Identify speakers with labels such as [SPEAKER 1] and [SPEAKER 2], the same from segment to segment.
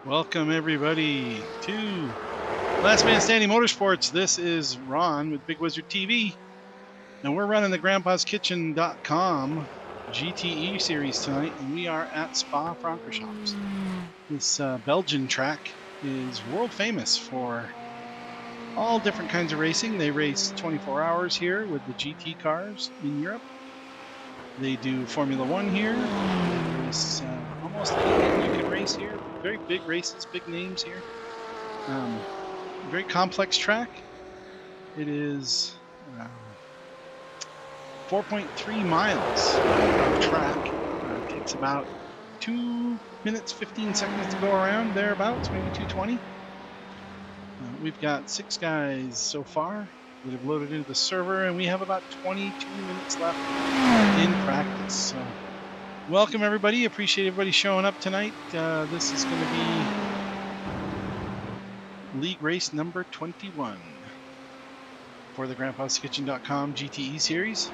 [SPEAKER 1] Welcome everybody to Last Man Standing Motorsports. This is Ron with Big Wizard TV, and we're running the grandpaskitchen.com GTE series tonight, and we are at Francorchamps. This Belgian track is world famous for all different kinds of racing. They race 24 hours here with the GT cars in Europe. They do Formula One here. There's almost anything you can race here. Very big races, big names here. Very complex track. It is 4.3 miles of track. It takes about 2 minutes, 15 seconds to go around, thereabouts, maybe 2:20. We've got 6 guys so far that have loaded into the server, and we have about 22 minutes left in practice. So welcome everybody. Appreciate everybody showing up tonight. This is going to be league race number 21 for the grandpaskitchen.com GTE series.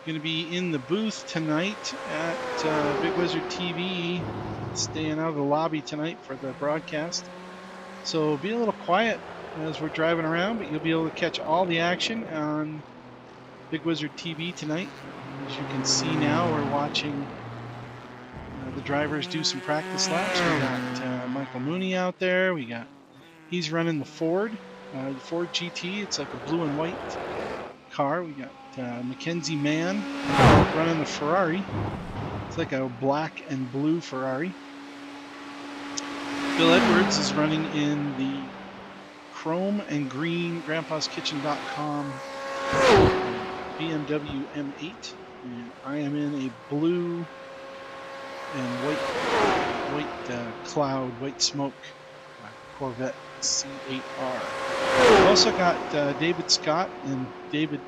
[SPEAKER 1] Going to be in the booth tonight at Big Wizard TV, staying out of the lobby tonight for the broadcast. So be a little quiet as we're driving around, but you'll be able to catch all the action on Big Wizard TV tonight. As you can see now, we're watching the drivers do some practice laps. We got Michael Mooney out there. He's running the Ford GT. It's like a blue and white car. We got Mackenzie Mann running the Ferrari. It's like a black and blue Ferrari. Bill Edwards is running in the chrome and green grandpaskitchen.com BMW M8, and I am in a blue and white smoke Corvette C8R. We've also got David Scott and David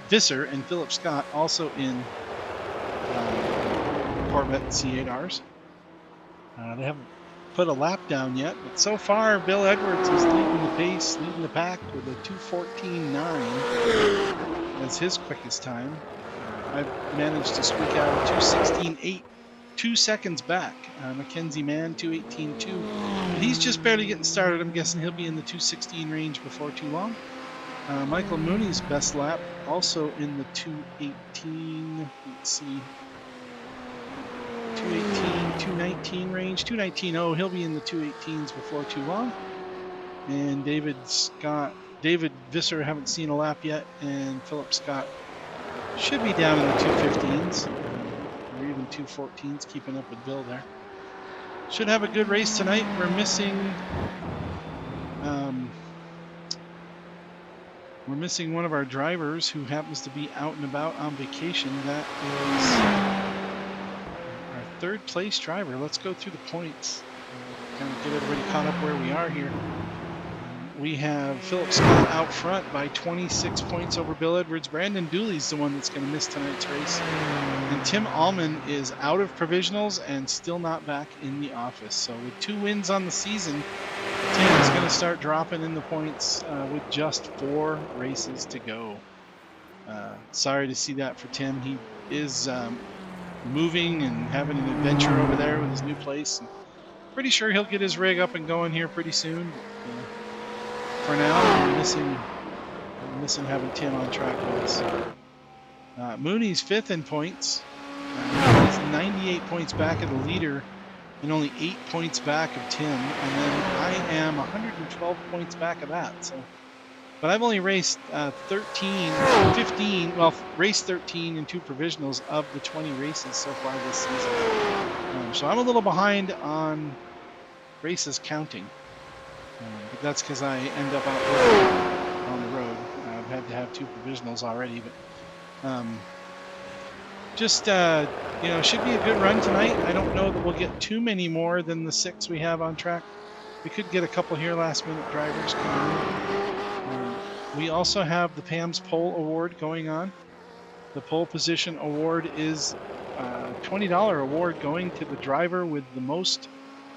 [SPEAKER 1] Visser and Philip Scott also in Corvette C8Rs. They haven't put a lap down yet, but so far Bill Edwards is leading the pace, leading the pack with a 2:14.9 as his quickest time. I've managed to squeak out a 2:16.8, 2 seconds back. Mackenzie Mann 2:18.2, but he's just barely getting started. I'm guessing he'll be in the 2:16 range before too long. Michael Mooney's best lap also in the 2:18. Let's see. 2:18, 2:19 range, 2:19.0. He'll be in the 2:18s before too long. And David Visser, haven't seen a lap yet, and Philip Scott should be down in the 2:15s or even 2:14s, keeping up with Bill there. Should have a good race tonight. We're missing one of our drivers who happens to be out and about on vacation. That is third place driver. Let's go through the points, kind of get everybody caught up where we are here. We have Philip Scott out front by 26 points over Bill Edwards. Brandon Dooley's the one that's going to miss tonight's race, and Tim Allman is out of provisionals and still not back in the office. So with 2 wins on the season, Tim is going to start dropping in the points with just 4 races to go. Sorry to see that for Tim. He is moving and having an adventure over there with his new place. And pretty sure he'll get his rig up and going here pretty soon. For now, I'm missing having Tim on track with us. Mooney's 5th in points. He's 98 points back of the leader and only 8 points back of Tim. And then I am 112 points back of that. So, but I've only raced raced 13 and 2 provisionals of the 20 races so far this season. So I'm a little behind on races counting. But that's because I end up out on the road. I've had to have 2 provisionals already, but should be a good run tonight. I don't know that we'll get too many more than the 6 we have on track. We could get a couple here last minute drivers coming in. We also have the Pam's Pole Award going on. The pole position award is a $20 award going to the driver with the most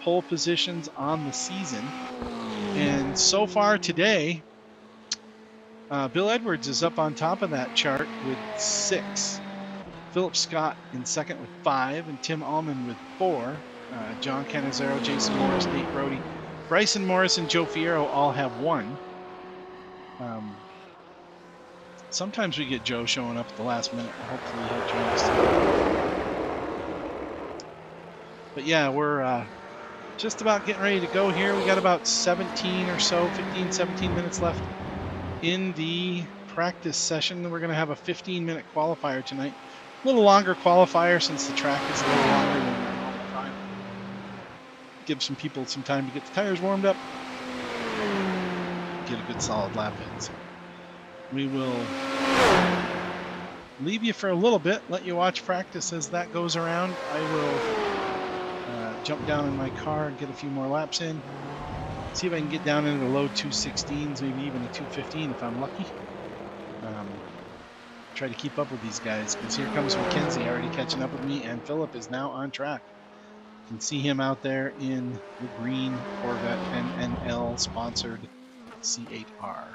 [SPEAKER 1] pole positions on the season. And so far today, Bill Edwards is up on top of that chart with 6. Philip Scott in second with 5, and Tim Allman with 4. John Canizaro, Jason Morris, Nate Brody, Bryson Morris, and Joe Fierro all have won. Sometimes we get Joe showing up at the last minute. Hopefully he'll join us today. But yeah, we're just about getting ready to go here. We got about 17 or so, 15, 17 minutes left in the practice session. We're going to have a 15-minute qualifier tonight. A little longer qualifier since the track is a little longer than the normal time. Give some people some time to get the tires warmed up, get a good solid lap in. So we will leave you for a little bit, let you watch practice as that goes around. I will jump down in my car and get a few more laps in. See if I can get down into the low 216s, maybe even a 215 if I'm lucky. Try to keep up with these guys, because here comes Mackenzie already catching up with me, and Philip is now on track. You can see him out there in the green Corvette NNL sponsored C8R.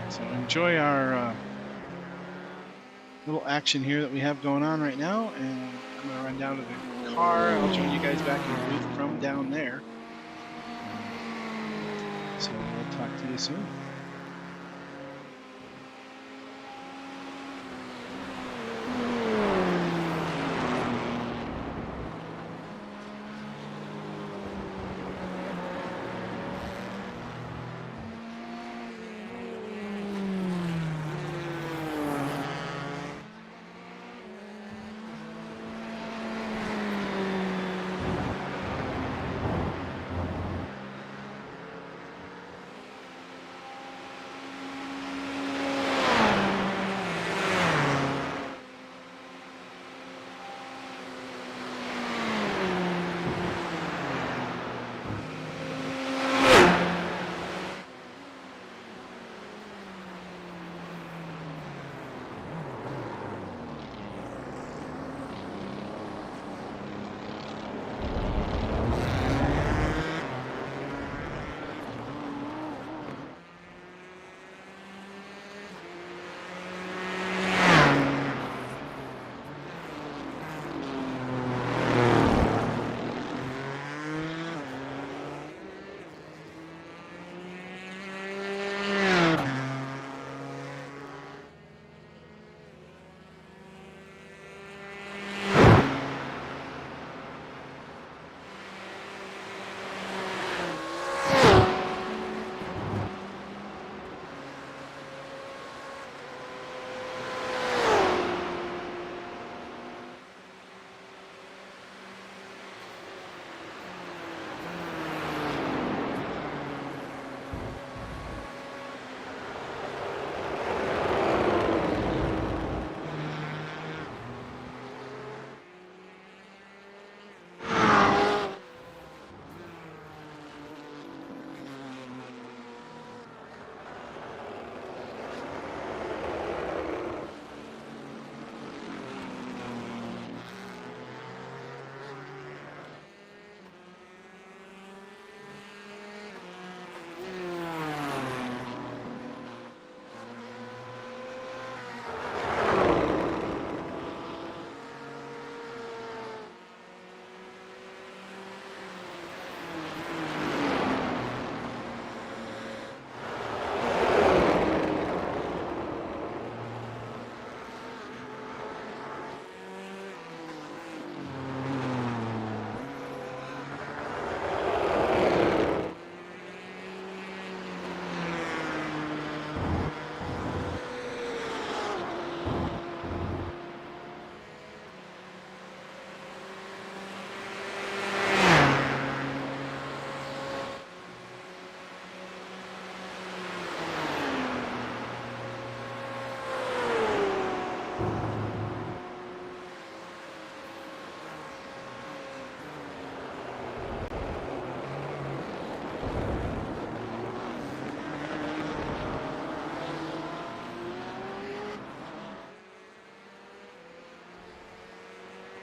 [SPEAKER 1] So enjoy our little action here that we have going on right now, and I'm going to run down to the car. I'll join you guys back in the booth from down there. So we'll talk to you soon.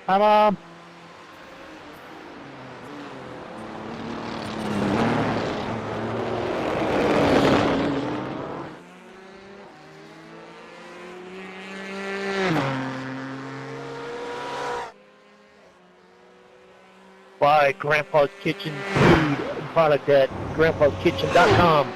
[SPEAKER 2] Hi, Mom. Buy Grandpa's Kitchen food product at grandpaskitchen.com.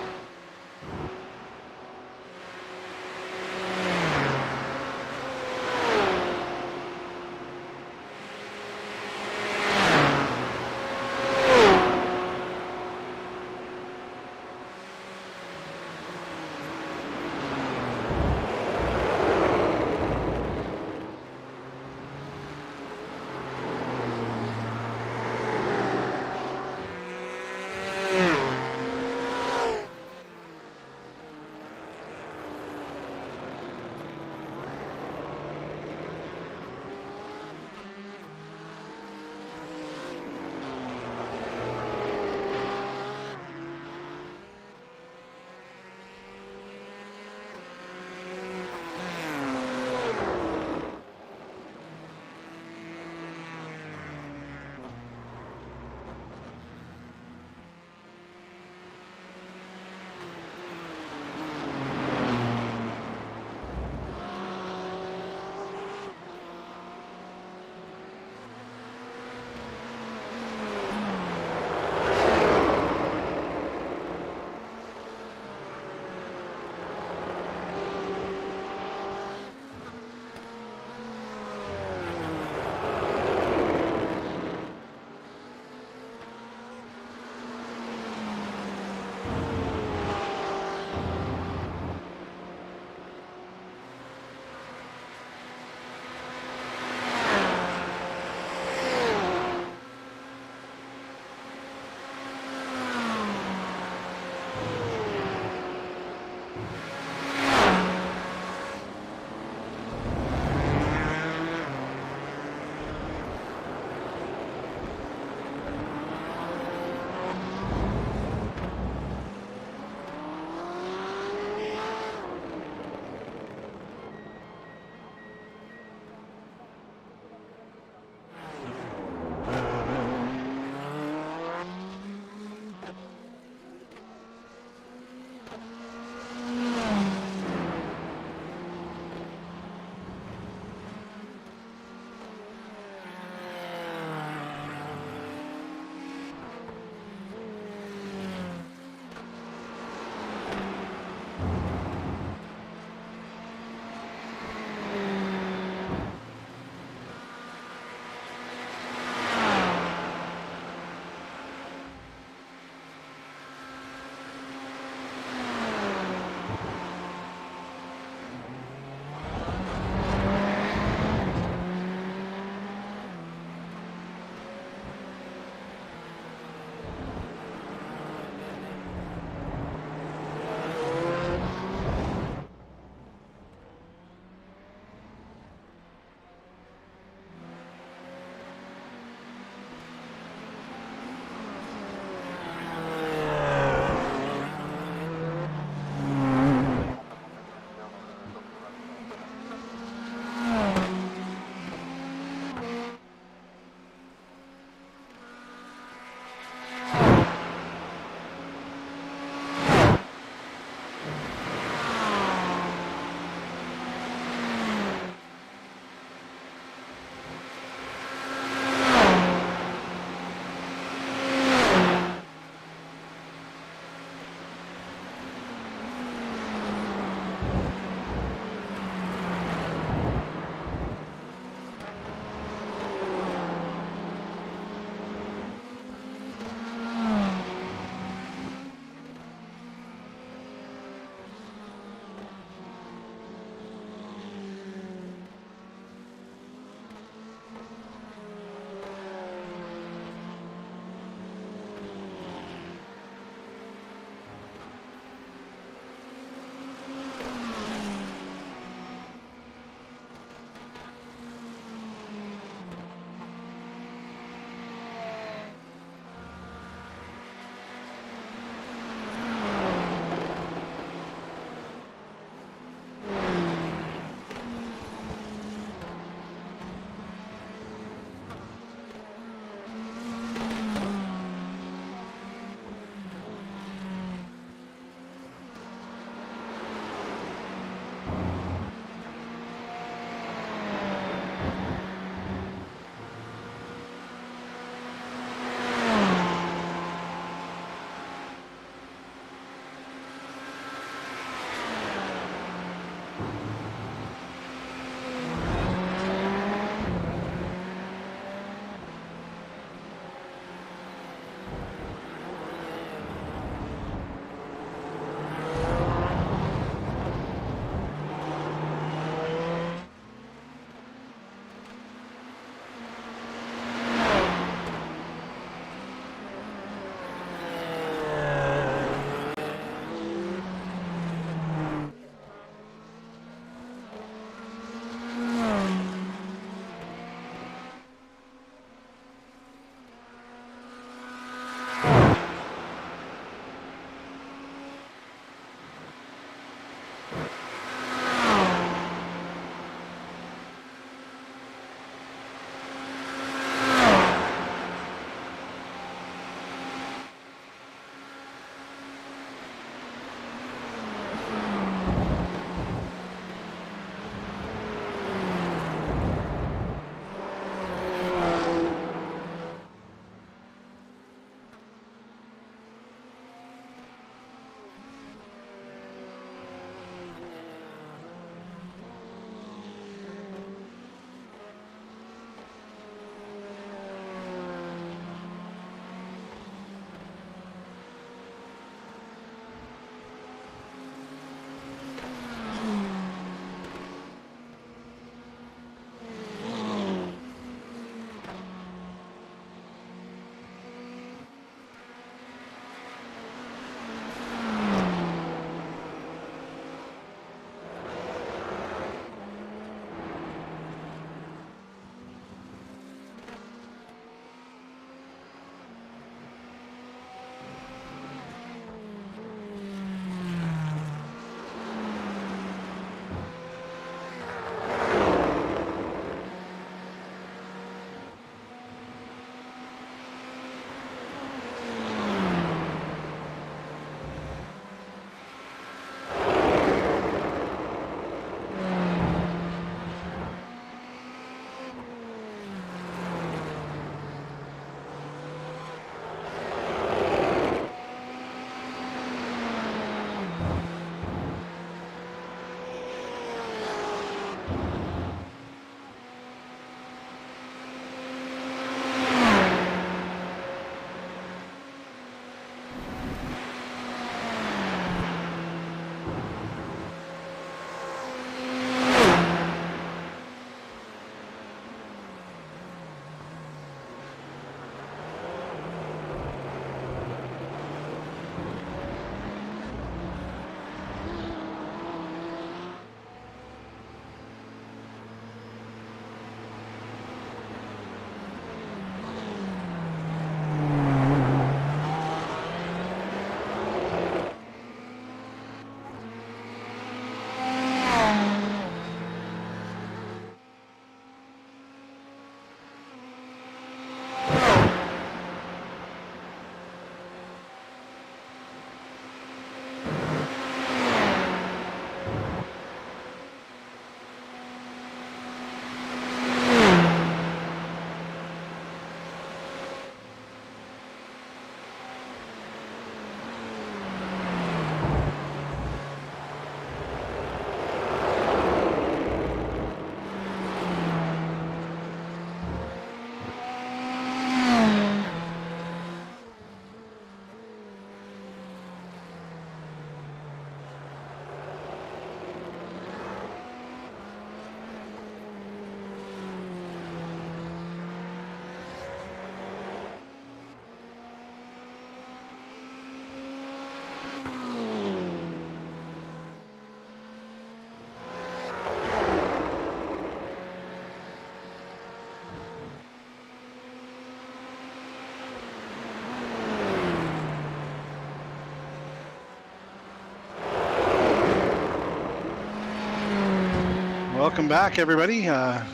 [SPEAKER 1] Welcome back, everybody. A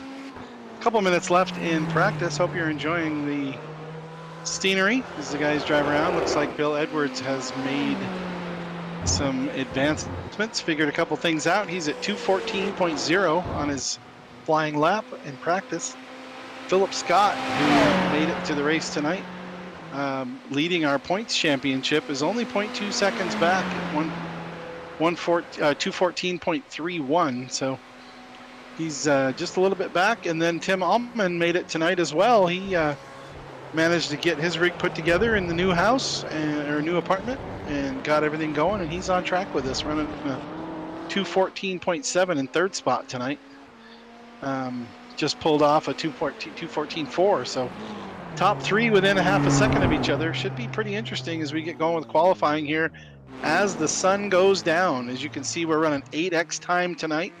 [SPEAKER 1] couple minutes left in practice. Hope you're enjoying the scenery as the guys drive around. Looks like Bill Edwards has made some advancements, figured a couple things out. He's at 2:14.0 on his flying lap in practice. Philip Scott, who made it to the race tonight, leading our points championship, is only 0.2 seconds back at 2:14.31. So he's just a little bit back. And then Tim Allman made it tonight as well. He managed to get his rig put together in the new house or new apartment and got everything going. And he's on track with us, running 2:14.7 in third spot tonight. Just pulled off a 2:14.4. So top three within a half a second of each other. Should be pretty interesting as we get going with qualifying here as the sun goes down. As you can see, we're running 8x time tonight.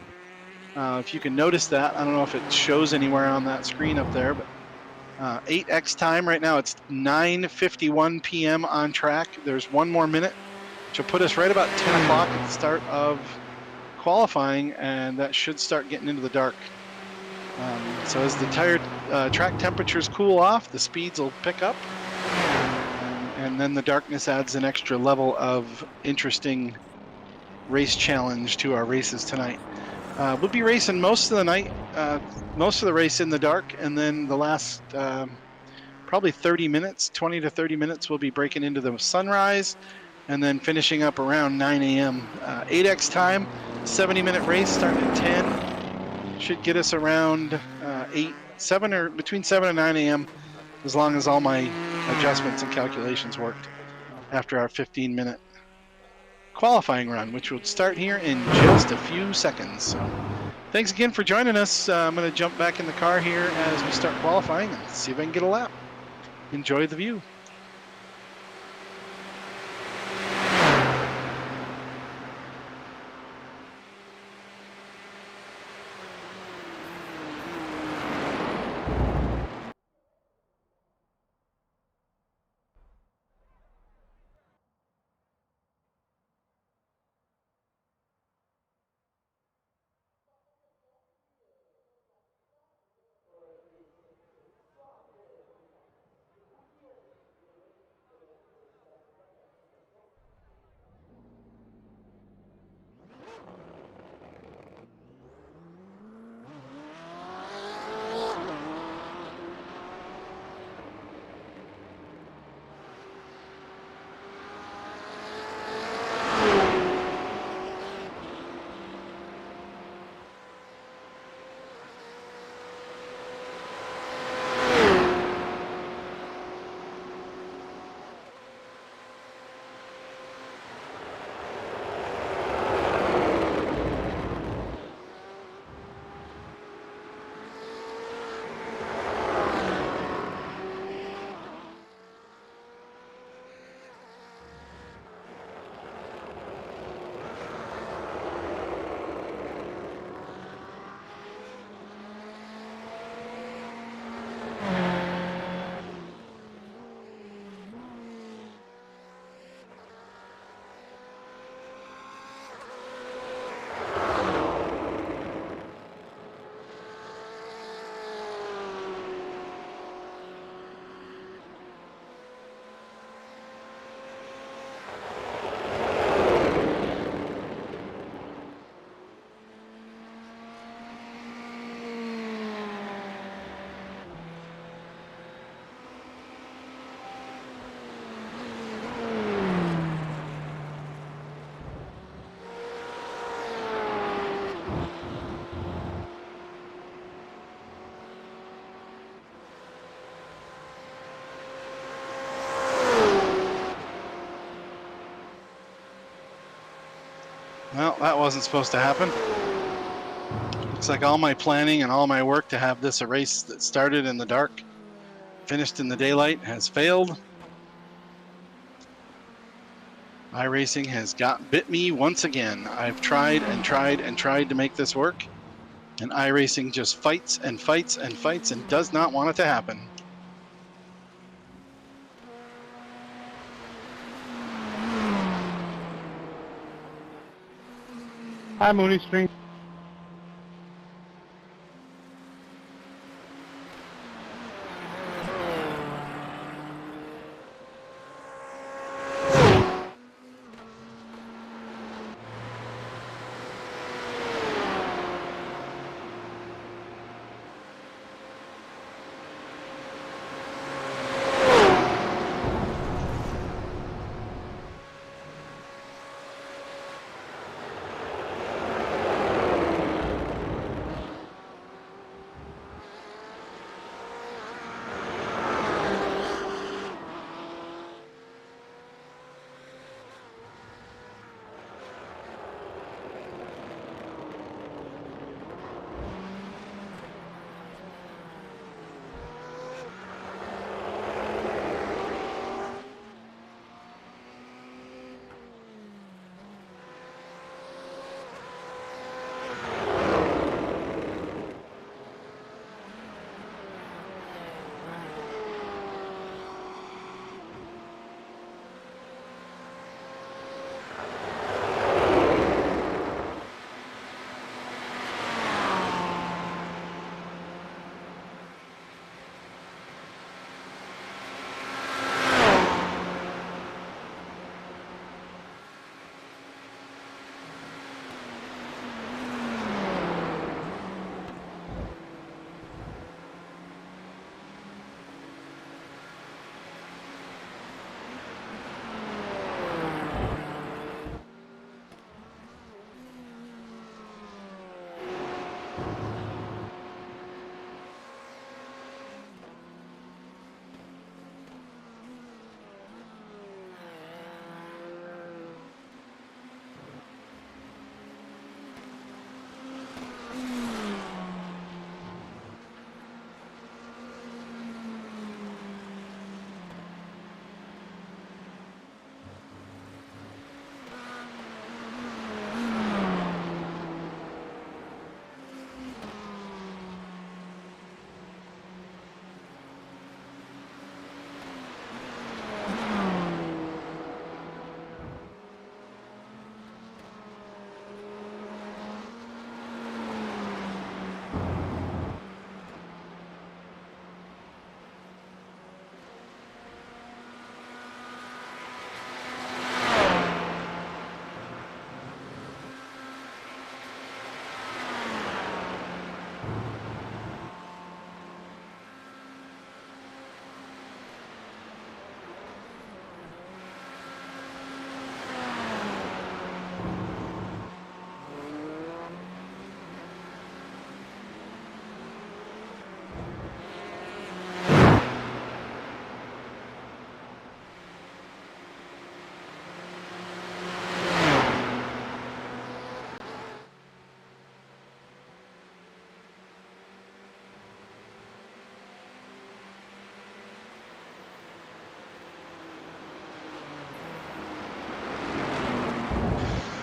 [SPEAKER 1] If you can notice that, I don't know if it shows anywhere on that screen up there, but 8x time right now. It's 9:51 p.m. on track. There's one more minute, which will put us right about 10 o'clock at the start of qualifying, and that should start getting into the dark. So as the track temperatures cool off, the speeds will pick up, and then the darkness adds an extra level of interesting race challenge to our races tonight. We'll be racing most of the night, most of the race in the dark, and then the last probably 30 minutes, 20 to 30 minutes, we'll be breaking into the sunrise, and then finishing up around 9 a.m. 8x time, 70-minute race starting at 10. Should get us around 7 or between 7 and 9 a.m. as long as all my adjustments and calculations worked after our 15-minute qualifying run, which will start here in just a few seconds. So thanks again for joining us. I'm going to jump back in the car here as we start qualifying and see if I can get a lap. Enjoy the view. Well, that wasn't supposed to happen. Looks like all my planning and all my work to have this a race that started in the dark, finished in the daylight, has failed. iRacing has bit me once again. I've tried and tried and tried to make this work, and iRacing just fights and fights and fights and does not want it to happen.
[SPEAKER 2] Hi, Mooney String.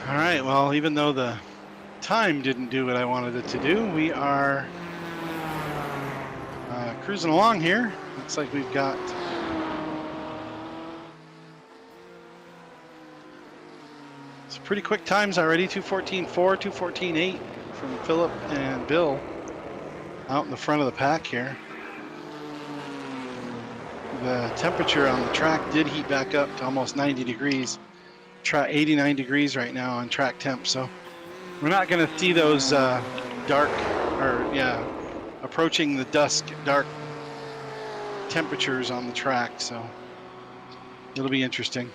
[SPEAKER 1] All right, well, even though the time didn't do what I wanted it to do, we are cruising along here. Looks like we've got some pretty quick times already. 2:14.4, 2:14.8 from Philip and Bill out in the front of the pack here. The temperature on the track did heat back up to almost 90 degrees. 89 degrees right now on track temp, so we're not going to see those dark, or approaching the dusk dark temperatures on the track, so it'll be interesting.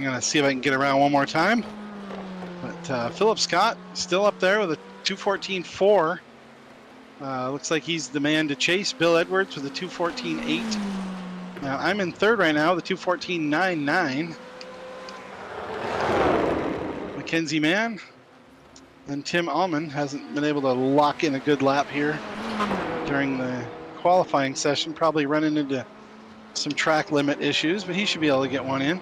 [SPEAKER 1] I'm going to see if I can get around one more time. But Philip Scott still up there with a 2:14.4. Looks like he's the man to chase Bill Edwards with a 2:14.8. Now I'm in third right now with a 2:14.99. Mackenzie Mann and Tim Allman hasn't been able to lock in a good lap here during the qualifying session, probably running into some track limit issues, but he should be able to get one in.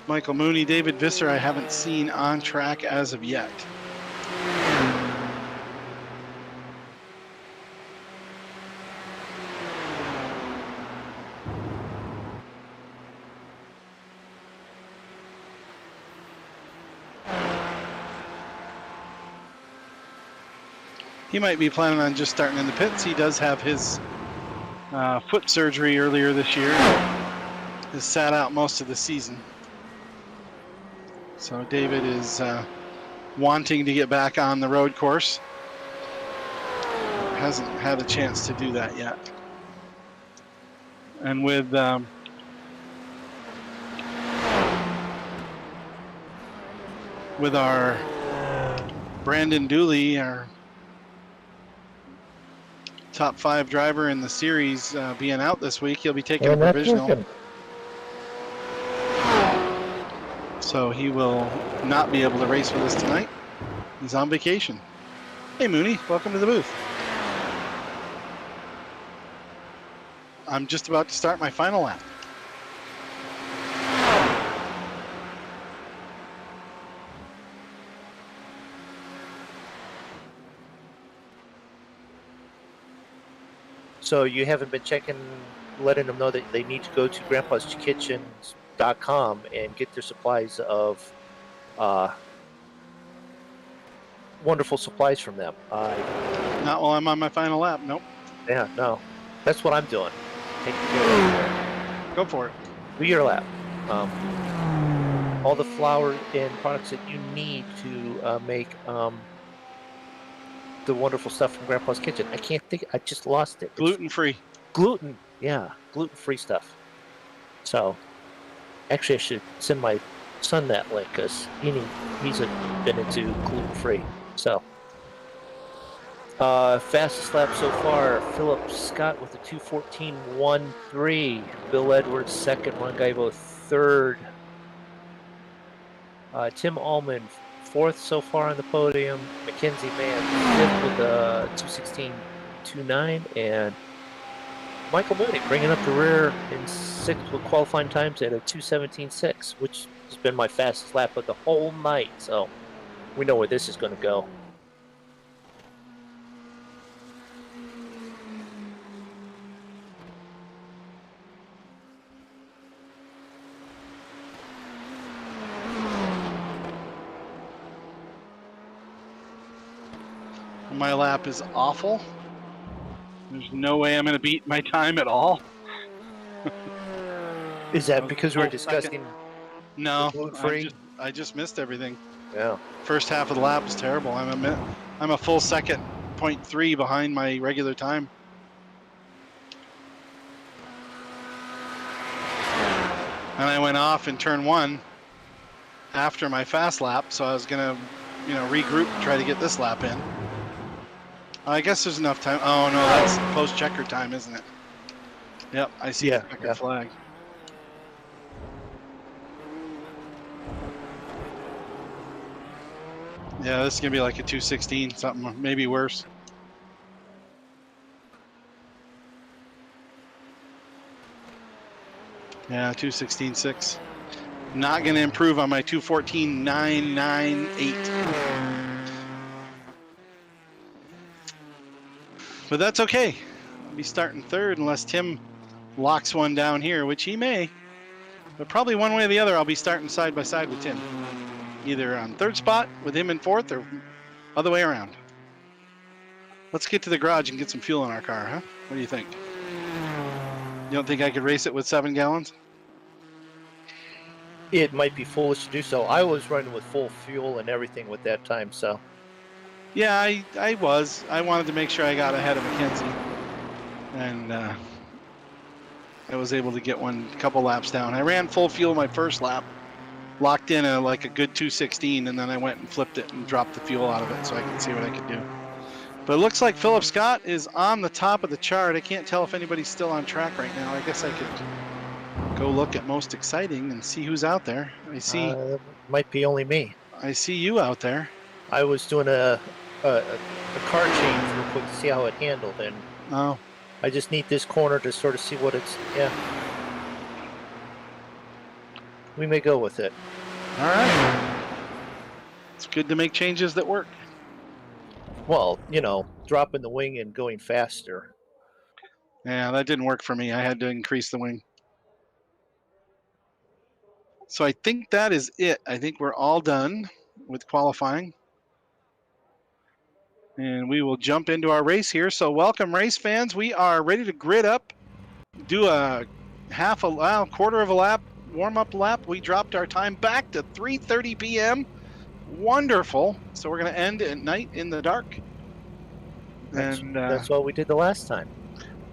[SPEAKER 1] Michael Mooney, David Visser, I haven't seen on track as of yet. He might be planning on just starting in the pits. He does have his foot surgery earlier this year. Has sat out most of the season. So David is wanting to get back on the road course. Hasn't had a chance to do that yet. And with our Brandon Dooley, our top 5 driver in the series, being out this week, he'll be taking a provisional. So he will not be able to race with us tonight. He's on vacation. Hey Mooney, welcome to the booth. I'm just about to start my final lap.
[SPEAKER 2] So you haven't been checking, letting them know that they need to go to grandpaskitchen.com and get their supplies of wonderful supplies from them.
[SPEAKER 1] Not while I'm on my final lap, nope.
[SPEAKER 2] Yeah, no. That's what I'm doing. Taking care of
[SPEAKER 1] Go for it.
[SPEAKER 2] Do your lap. All the flour and products that you need to make the wonderful stuff from Grandpa's Kitchen. I can't think. I just lost it.
[SPEAKER 1] Gluten-free.
[SPEAKER 2] Gluten. Yeah, gluten-free stuff. So, actually, I should send my son that link because he's been into gluten-free. So, fastest lap so far, Philip Scott with a 2:14.13. Bill Edwards second. Ron Gaibo third. Tim Allman fourth so far on the podium. Mackenzie Mann fifth with a 2:16.29, and Michael Mooney bringing up the rear in sixth with qualifying times at a 2:17.6, which has been my fastest lap of the whole night. So we know where this is going to go.
[SPEAKER 1] My lap is awful. There's no way I'm going to beat my time at all.
[SPEAKER 2] Is that because we're discussing?
[SPEAKER 1] No,
[SPEAKER 2] gluten-free?
[SPEAKER 1] I just missed everything.
[SPEAKER 2] Yeah.
[SPEAKER 1] First half of the lap was terrible. I'm a full second, 0.3 behind my regular time. And I went off in turn 1 after my fast lap, so I was gonna, regroup and try to get this lap in. I guess there's enough time. Oh no, that's post-checker time, isn't it? Yep, I see the checker flag. Yeah, this is gonna be like a 2:16 something, maybe worse. Yeah, 2:16.6. Not gonna improve on my 2:14.998. But that's okay. I'll be starting third unless Tim locks one down here, which he may. But probably one way or the other, I'll be starting side by side with Tim. Either on third spot with him in fourth or other way around. Let's get to the garage and get some fuel in our car, huh? What do you think? You don't think I could race it with 7 gallons?
[SPEAKER 2] It might be foolish to do so. I was running with full fuel and everything with that time, so.
[SPEAKER 1] Yeah, I was. I wanted to make sure I got ahead of Mackenzie. And I I was able to get a couple laps down. I ran full fuel my first lap, locked in like a good 216, and then I went and flipped it and dropped the fuel out of it so I could see what I could do. But it looks like Philip Scott is on the top of the chart. I can't tell if anybody's still on track right now. I guess I could go look at most exciting and see who's out there.
[SPEAKER 2] Might be only me.
[SPEAKER 1] I see you out there.
[SPEAKER 2] I was doing a car change real quick to see how it handled, and
[SPEAKER 1] Oh,
[SPEAKER 2] I just need this corner to sort of see what it's. Yeah, we may go with it.
[SPEAKER 1] all right. It's good to make changes that work.
[SPEAKER 2] Well, dropping the wing and going faster.
[SPEAKER 1] Yeah, that didn't work for me. I had to increase the wing. So I think that is it. I think we're all done with qualifying. And we will jump into our race here. So welcome, race fans. We are ready to grid up, do a quarter of a lap, warm-up lap. We dropped our time back to 3:30 p.m. Wonderful. So we're going to end at night in the dark.
[SPEAKER 2] That's what we did the last time.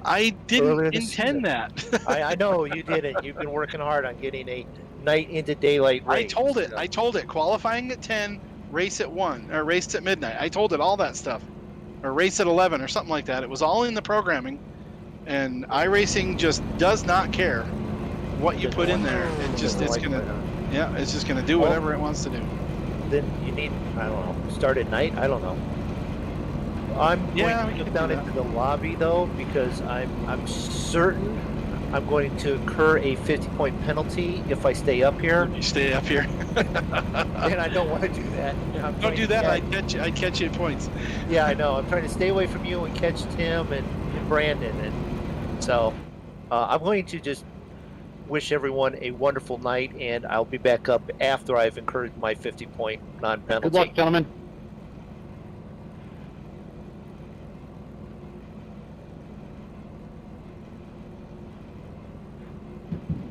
[SPEAKER 1] I didn't intend that.
[SPEAKER 2] I know you didn't. You've been working hard on getting a night into daylight race.
[SPEAKER 1] I told it. Qualifying at 10, race at 1, or race at midnight. I told it all that stuff. Or race at 11 or something like that. It was all in the programming. And iRacing just does not care what you put in there. It's just gonna do whatever it wants to do.
[SPEAKER 2] Then you need, I don't know, start at night? I don't know. I'm going to get down into the lobby though, because I'm certain I'm going to incur a 50-point penalty if I stay up here.
[SPEAKER 1] You stay up here.
[SPEAKER 2] And I don't want to do that.
[SPEAKER 1] Don't do that. I catch you in points.
[SPEAKER 2] Yeah, I know. I'm trying to stay away from you and catch Tim and Brandon, and so I'm going to just wish everyone a wonderful night, and I'll be back up after I've incurred my 50-point non-penalty.
[SPEAKER 3] Good luck, gentlemen.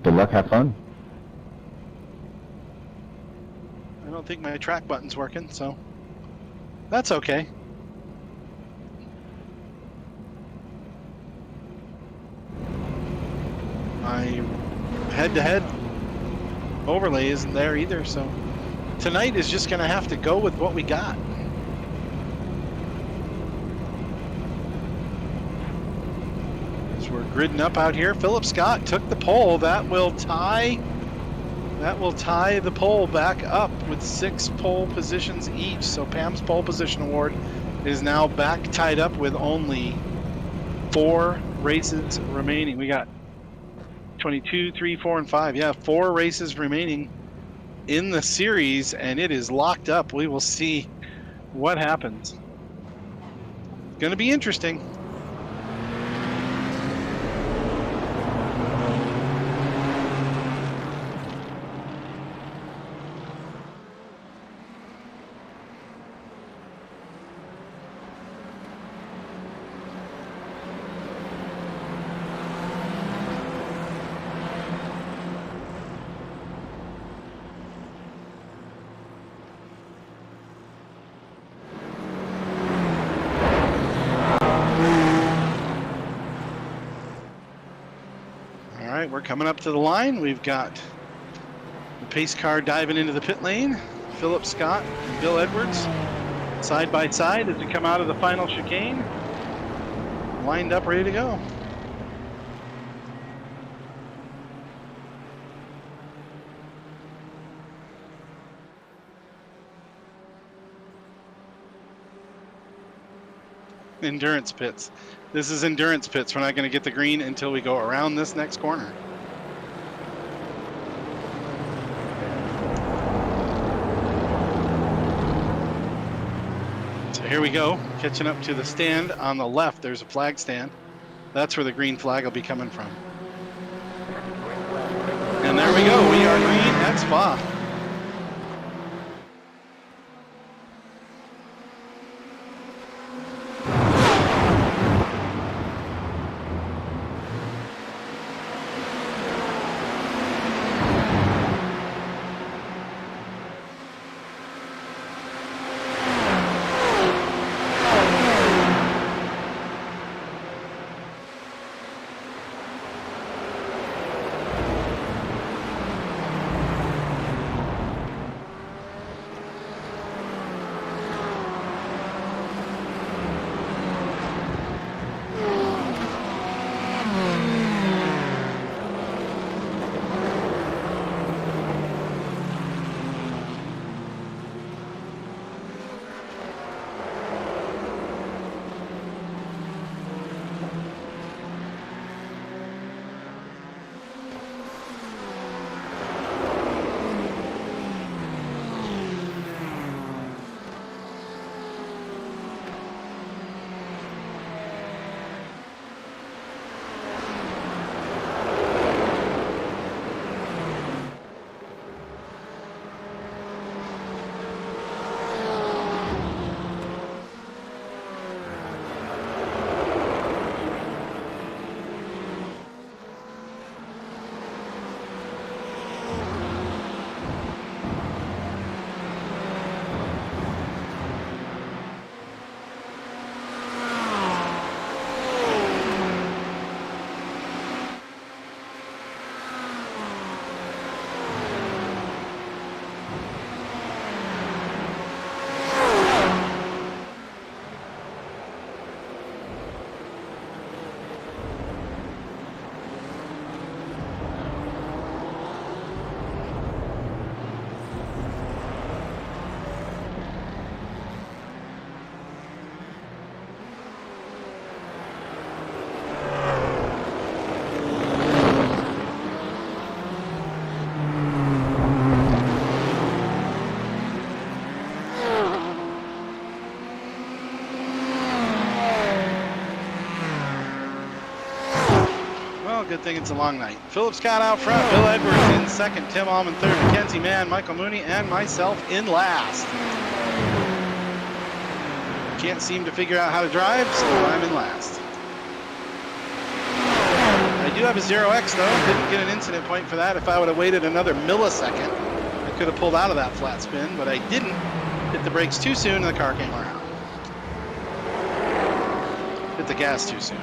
[SPEAKER 3] Good luck, have fun.
[SPEAKER 1] I don't think my track button's working, so that's okay. My head-to-head overlay isn't there either, so tonight is just going to have to go with what we got. So we're gridding up out here. Philip Scott took the pole. That will tie the pole back up with 6 pole positions each. So Pam's pole position award is now back tied up with only 4 races remaining. We got 22, 3, 4, and 5. Yeah, 4 races remaining in the series, and it is locked up. We will see what happens. It's going to be interesting. We're coming up to the line. We've got the pace car diving into the pit lane. Philip Scott and Bill Edwards side by side as we come out of the final chicane. Lined up, ready to go. Endurance pits. This is endurance pits. We're not going to get the green until we go around this next corner. So here we go, catching up to the stand on the left. There's a flag stand. That's where the green flag will be coming from. And there we go. We are green at Spa. good thing it's a long night. Philip Scott out front, Bill Edwards in second, Tim Allman third, Mackenzie Mann, Michael Mooney, and myself in last. Can't seem to figure out how to drive, so I'm in last. I do have a 0x though, didn't get an incident point for that. If I would have waited another millisecond, I could have pulled out of that flat spin, but I didn't. Hit the brakes too soon and the car came around. Hit the gas too soon.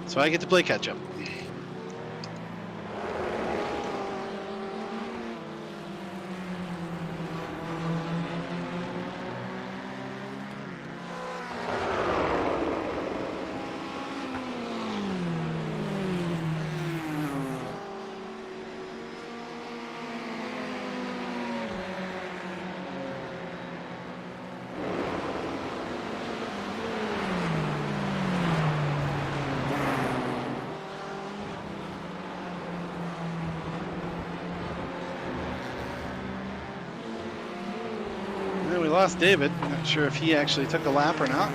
[SPEAKER 1] So I get to play catch up. We lost David. Not sure if he actually took a lap or not.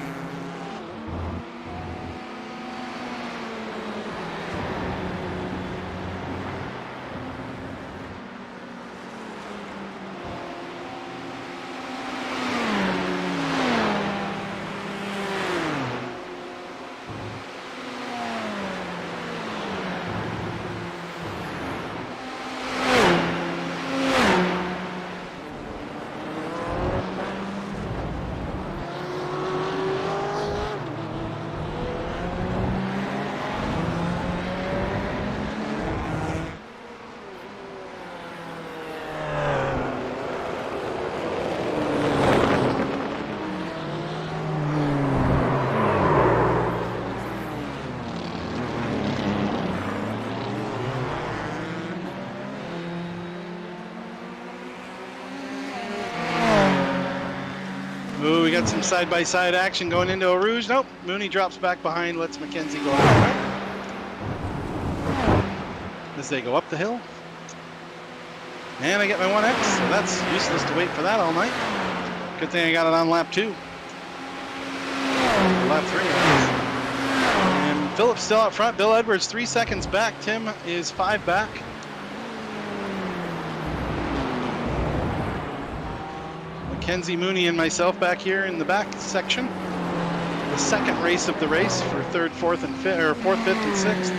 [SPEAKER 1] Ooh, we got some side-by-side action going into a Rouge. Nope, Mooney drops back behind, lets Mackenzie go out as they go up the hill. And I get my 1X, so that's useless to wait for that all night. Good thing I got it on lap 2. Lap 3. And Philip's still out front. Bill Edwards 3 seconds back. Tim is 5 back. Mackenzie, Mooney, and myself back here in the back section. The second race of the race for third, fourth, and fifth, or fourth, fifth, and sixth.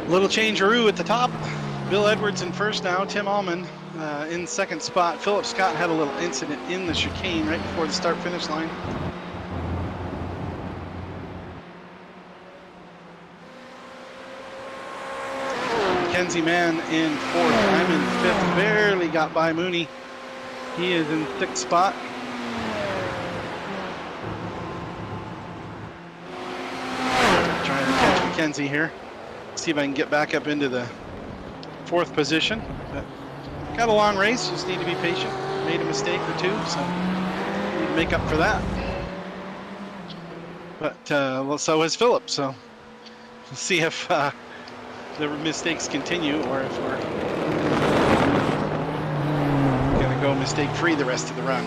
[SPEAKER 1] Little changeroo at the top. Bill Edwards in first now. Tim Allman in second spot. Philip Scott had a little incident in the chicane right before the start-finish line. Mackenzie Mann in fourth. I'm in fifth. Barely got by Mooney. He is in sixth spot. Trying to catch Mackenzie here. See if I can get back up into the fourth position. But got a long race. Just need to be patient. Made a mistake or two, so need to make up for that. But well, so has Philip. So we'll see if the mistakes continue or if we're gonna go mistake-free the rest of the run.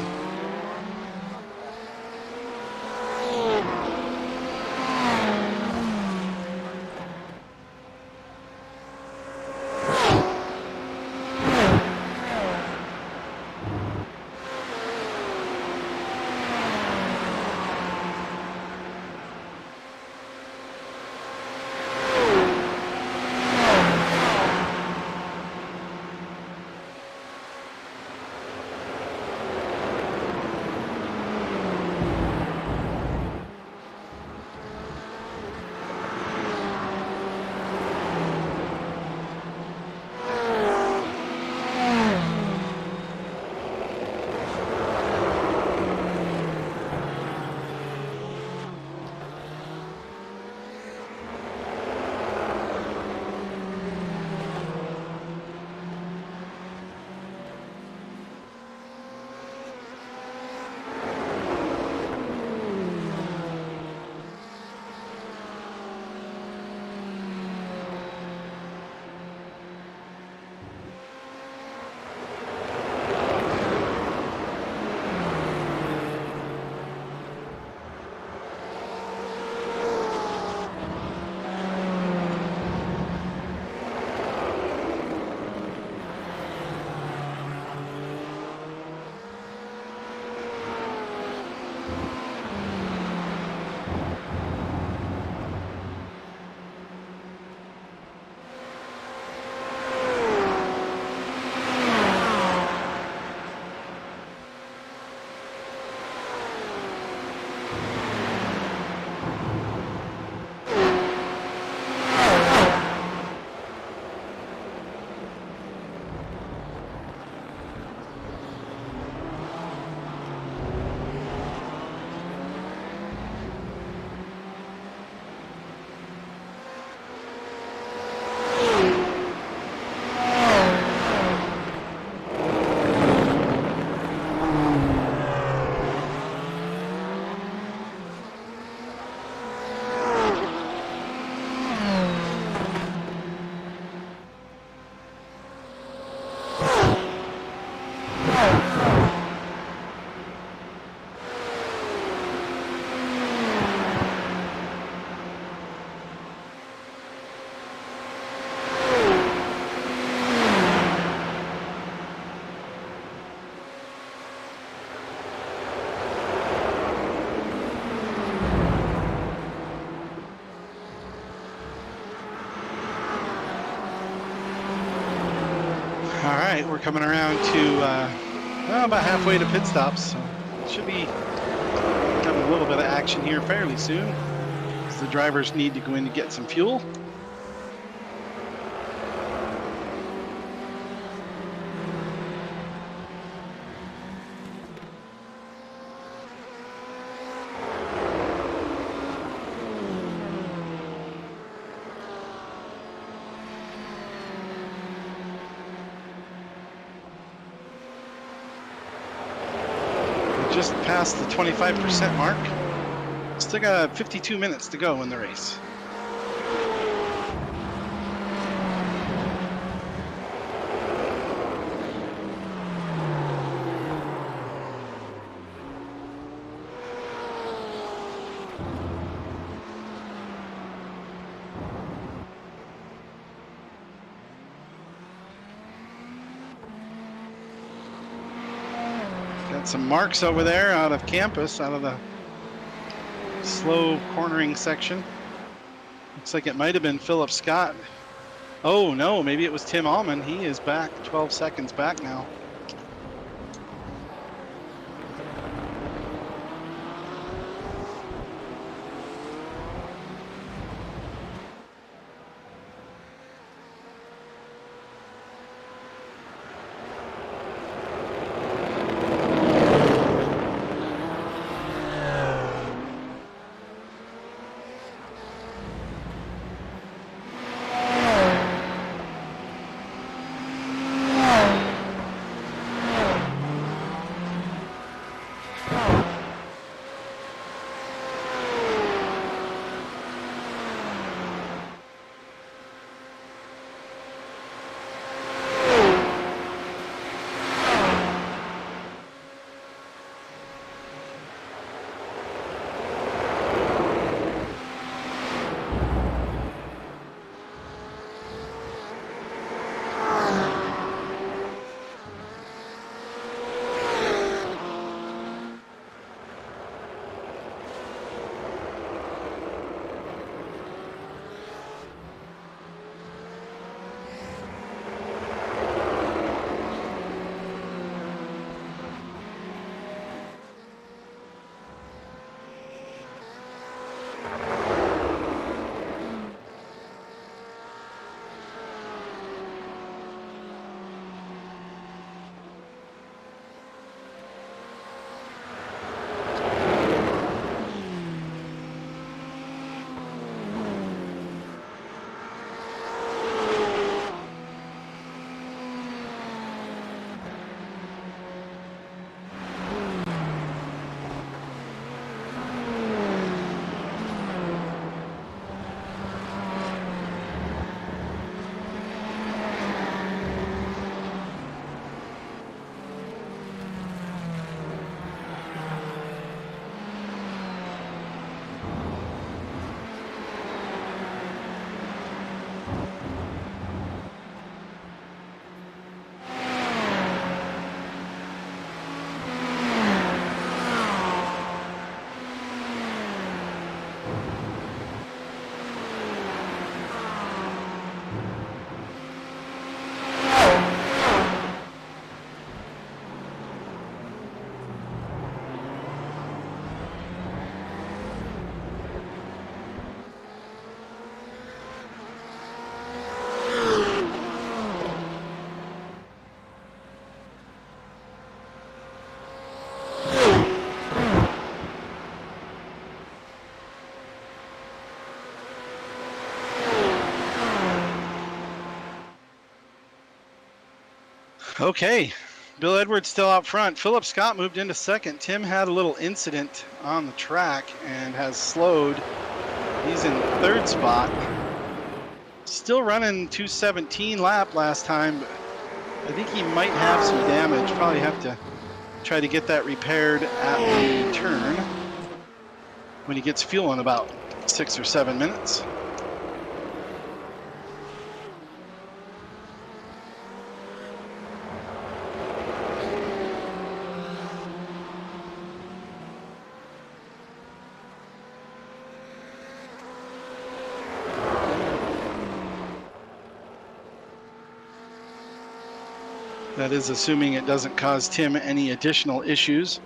[SPEAKER 1] All right, we're coming around to well, about halfway to pit stops. So should be having a little bit of action here fairly soon, as the drivers need to go in to get some fuel. Just past the 25% mark. Still got 52 minutes to go in the race. Got some marks over there out of campus, out of the slow cornering section. Looks like it might have been Philip Scott Oh no, maybe it was Tim Allman. He is back, 12 seconds back now. Okay, Bill Edwards still out front. Philip Scott moved into second. Tim had a little incident on the track and has slowed. He's in third spot. Still running 217 lap last time, but I think he might have some damage. Probably have to try to get that repaired at the turn when he gets fuel in about 6 or 7 minutes. That is assuming it doesn't cause Tim any additional issues.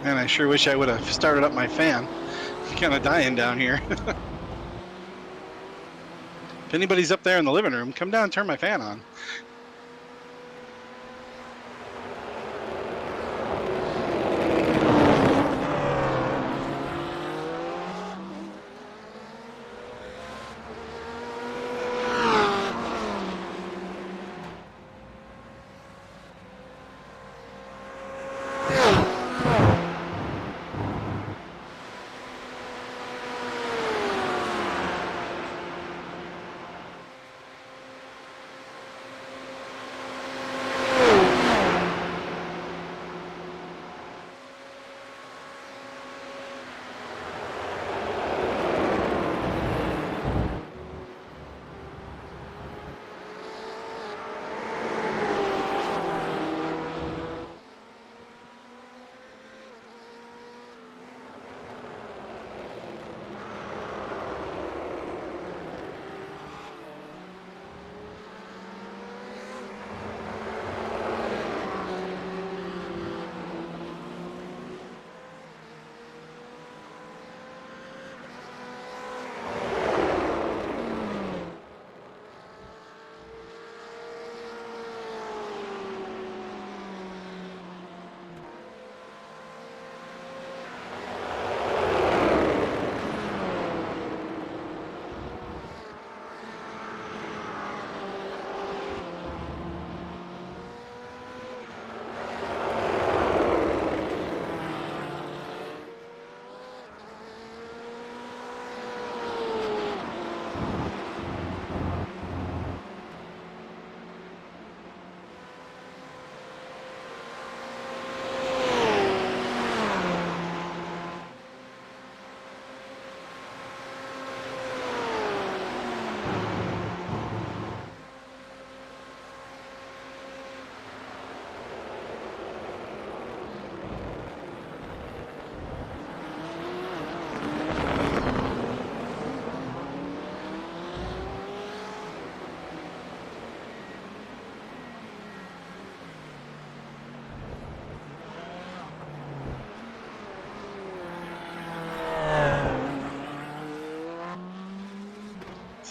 [SPEAKER 1] Man, I sure wish I would have started up my fan. I'm kind of dying down here. If anybody's up there in the living room, come down and turn my fan on.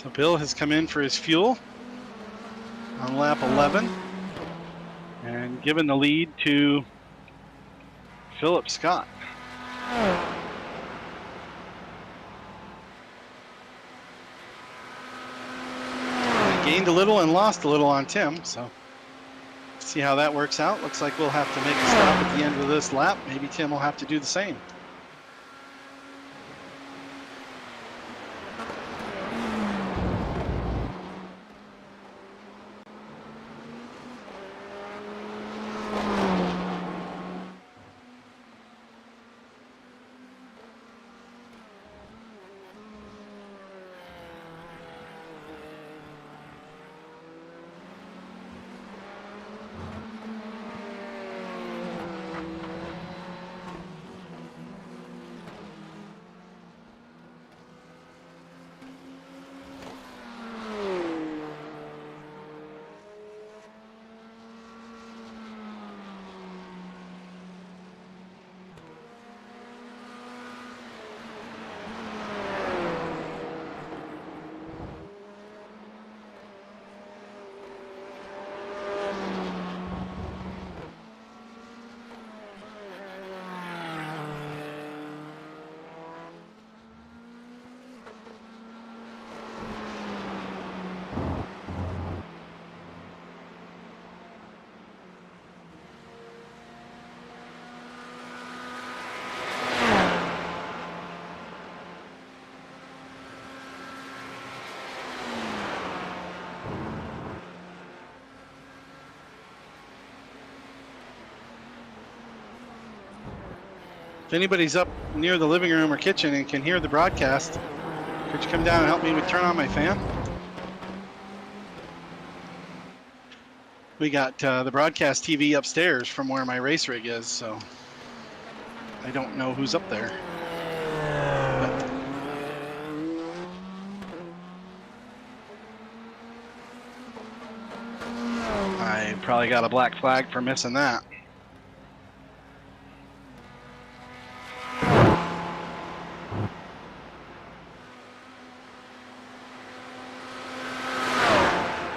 [SPEAKER 1] So Bill has come in for his fuel on lap 11 and given the lead to Philip Scott. Gained a little and lost a little on Tim, so see how that works out. Looks like we'll have to make a stop at the end of this lap. Maybe Tim will have to do the same. If anybody's up near the living room or kitchen and can hear the broadcast, could you come down and help me turn on my fan? We got the broadcast TV upstairs from where my race rig is, so I don't know who's up there. But I probably got a black flag for missing that.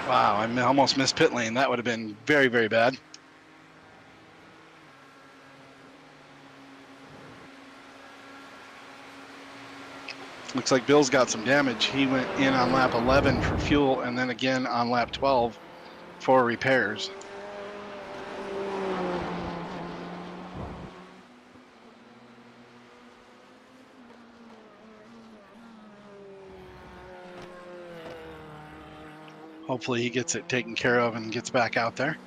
[SPEAKER 1] Wow, I almost missed pit lane. That would have been very, very bad. Looks like Bill's got some damage. He went in on lap 11 for fuel and then again on lap 12 for repairs. Hopefully he gets it taken care of and gets back out there.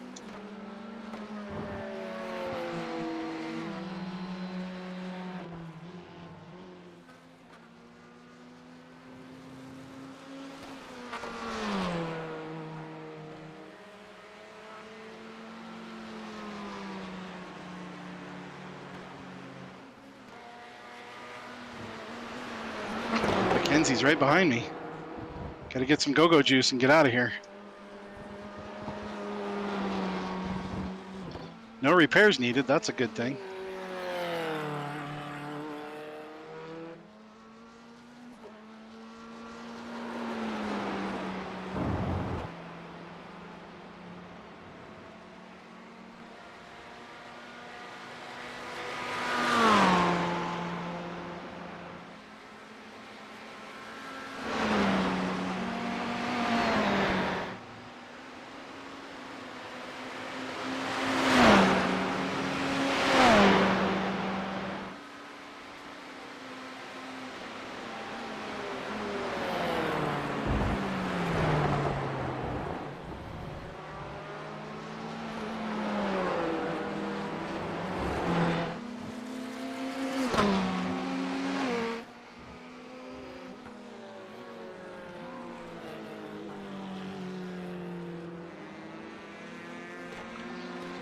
[SPEAKER 1] Mackenzie's right behind me. Got to get some go-go juice and get out of here. No repairs needed. That's a good thing.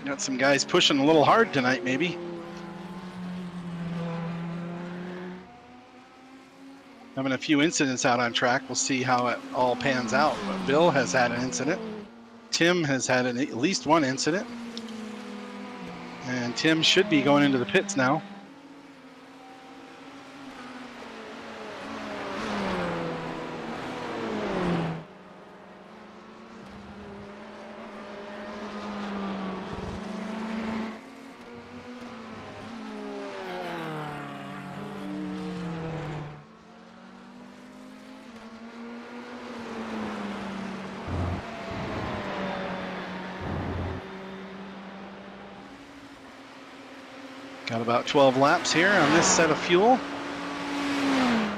[SPEAKER 1] Got some guys pushing a little hard tonight, maybe. Having a few incidents out on track. We'll see how it all pans out. But Bill has had an incident. Tim has had at least one incident. And Tim should be going into the pits now. Got about 12 laps here on this set of fuel.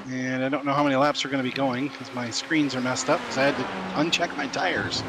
[SPEAKER 1] And I don't know how many laps are going to be going because my screens are messed up because I had to uncheck my tires.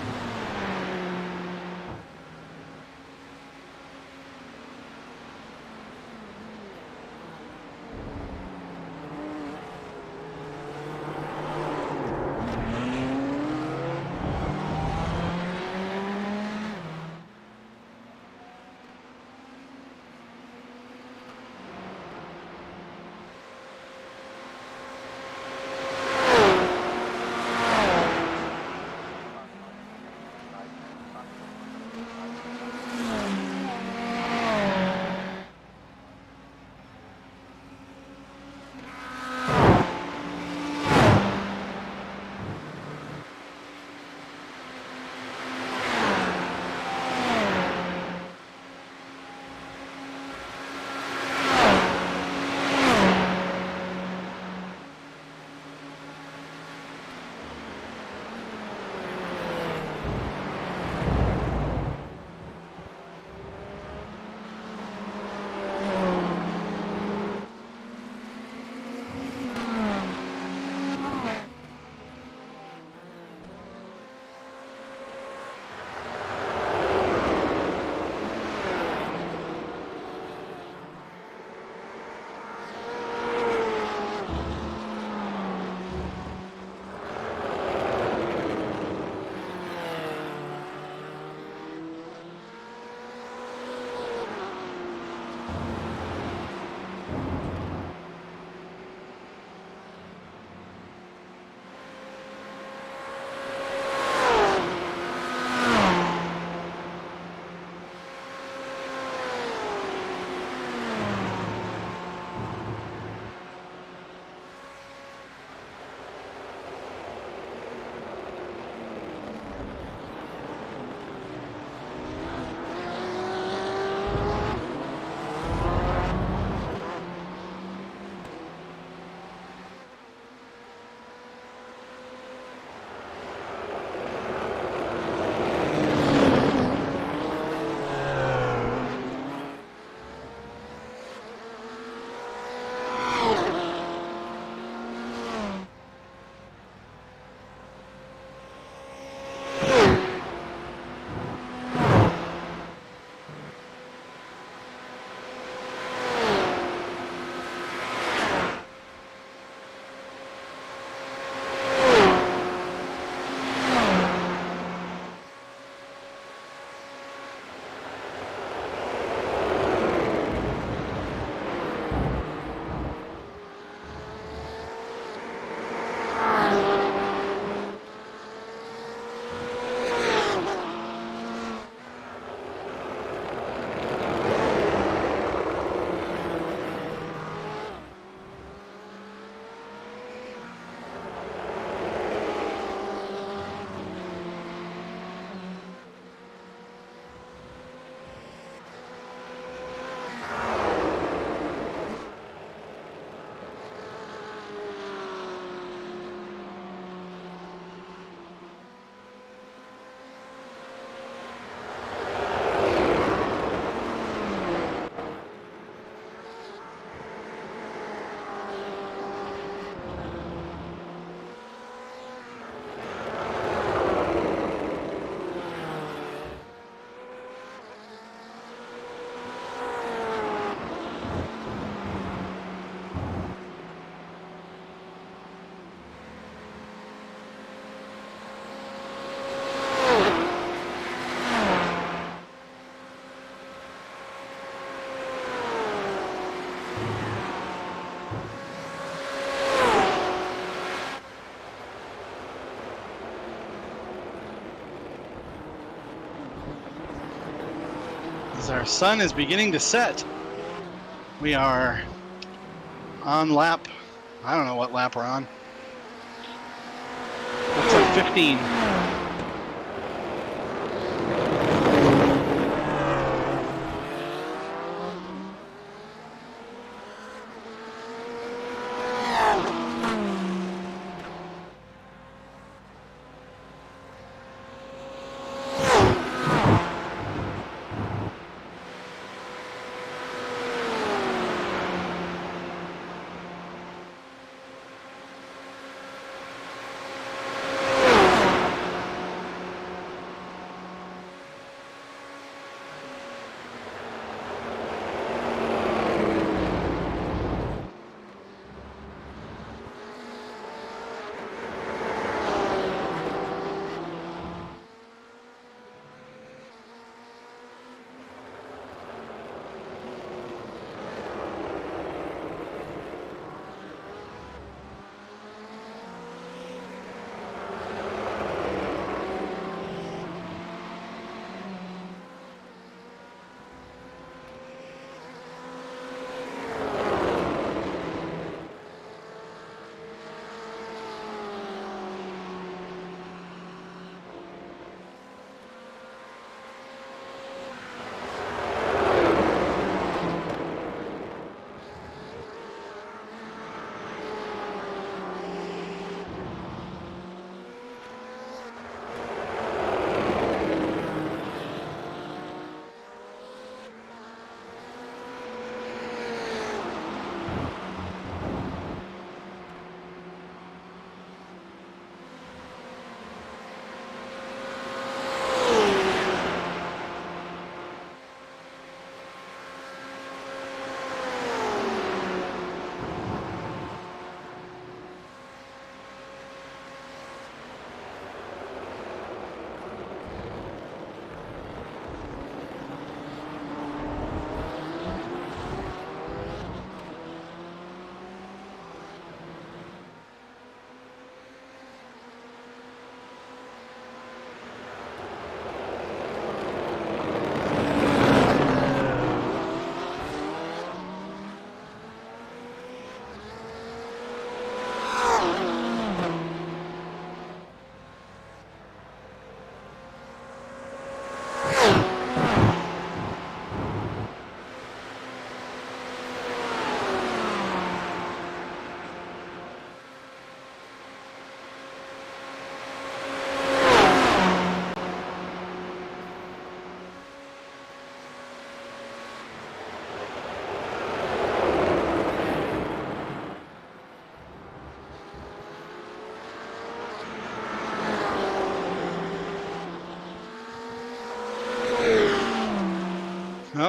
[SPEAKER 1] As our sun is beginning to set, we are on lap, I don't know what lap we're on. Looks like 15.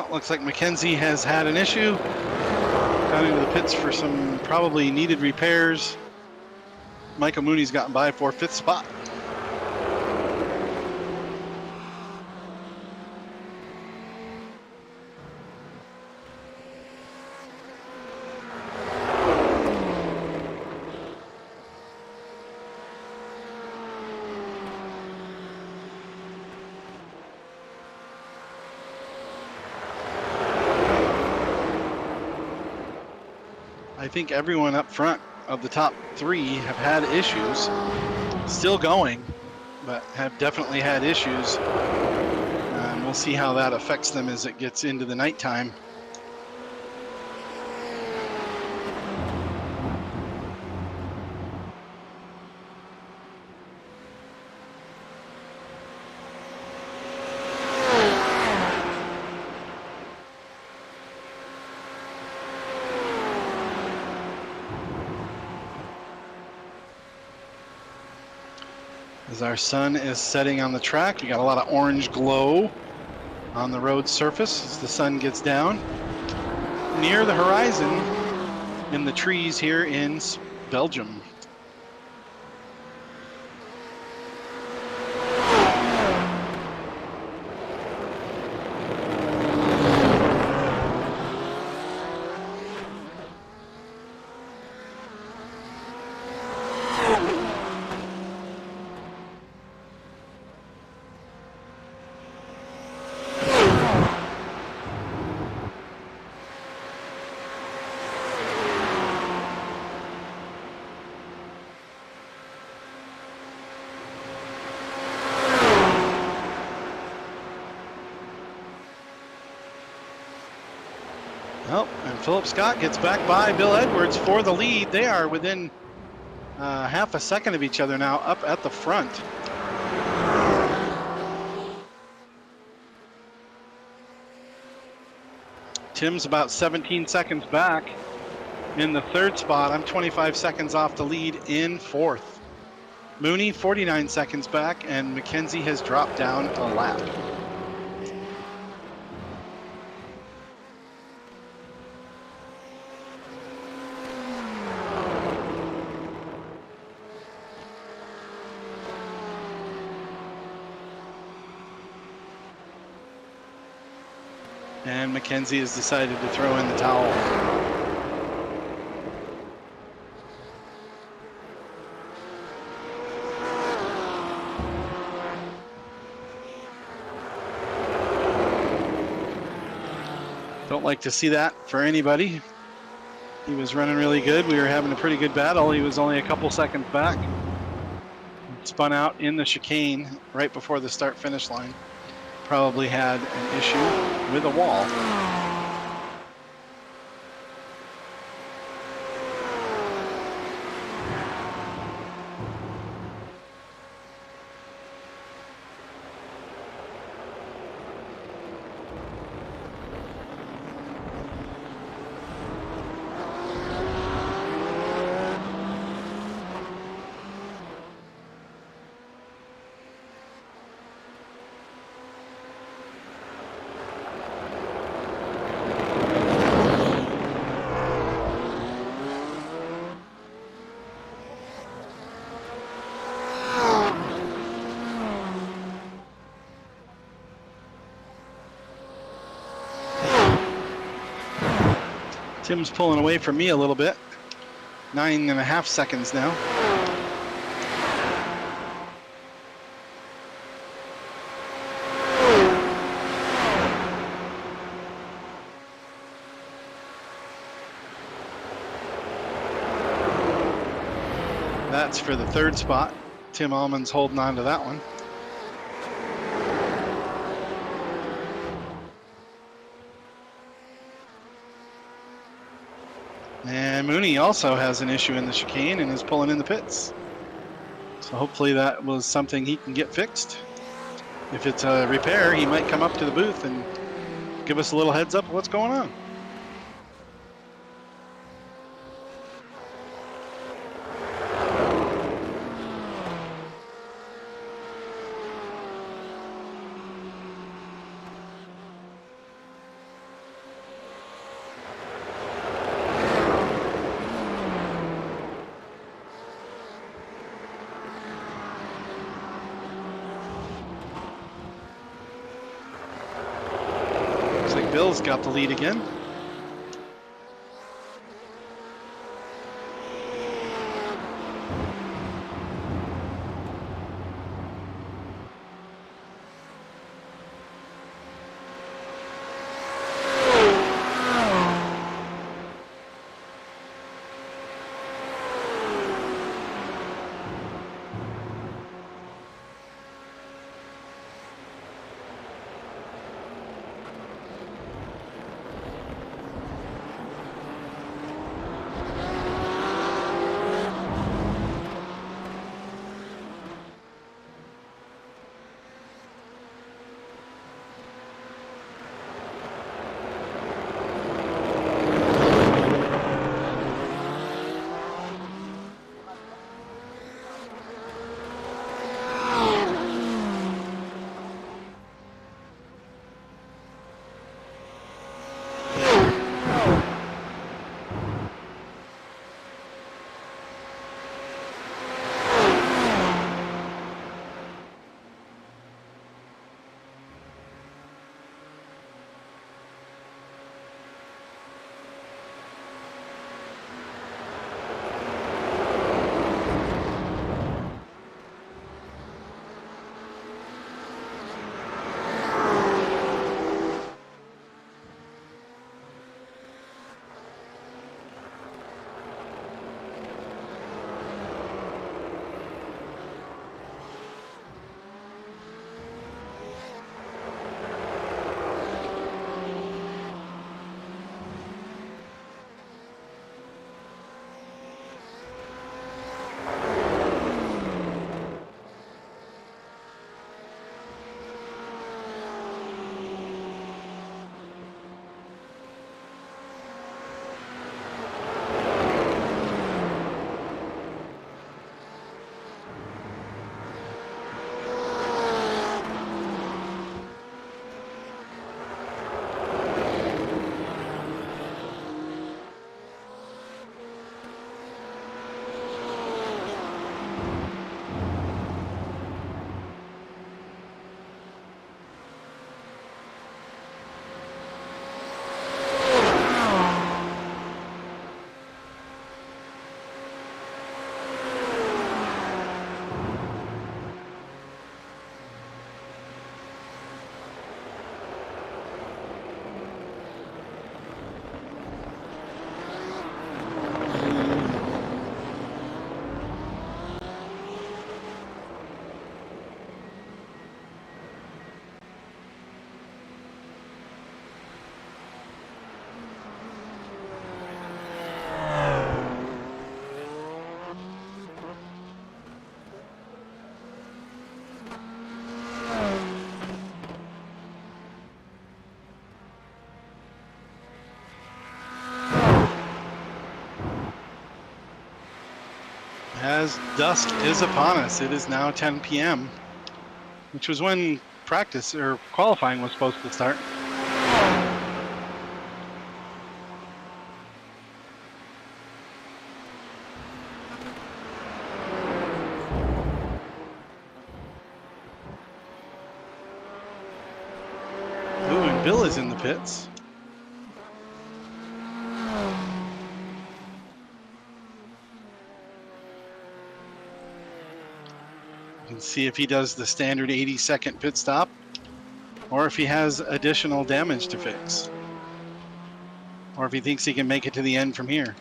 [SPEAKER 1] Well, looks like Mackenzie has had an issue. Gone into the pits for some probably needed repairs. Michael Mooney's gotten by for 5th spot. I think everyone up front of the top 3 have had issues. Still going, but have definitely had issues. And we'll see how that affects them as it gets into the nighttime. As our sun is setting on the track, we got a lot of orange glow on the road surface as the sun gets down near the horizon in the trees here in Belgium. Oh, and Philip Scott gets back by Bill Edwards for the lead. They are within half a second of each other now, up at the front. Tim's about 17 seconds back in the 3rd spot. I'm 25 seconds off the lead in 4th. Mooney 49 seconds back, and Mackenzie has dropped down a lap. And Mackenzie has decided to throw in the towel. Don't like to see that for anybody. He was running really good. We were having a pretty good battle. He was only a couple seconds back. Spun out in the chicane right before the start-finish line. Probably had an issue with a wall. Tim's pulling away from me a little bit. 9.5 seconds now. That's for the 3rd spot. Tim Allman's holding on to that one. And Mooney also has an issue in the chicane and is pulling in the pits. So hopefully that was something he can get fixed. If it's a repair, he might come up to the booth and give us a little heads up of what's going on. Bill's got the lead again. As dusk is upon us, it is now 10 p.m., which was when practice or qualifying was supposed to start. Ooh, and Bill is in the pits. And see if he does the standard 80-second pit stop or if he has additional damage to fix, or if he thinks he can make it to the end from here.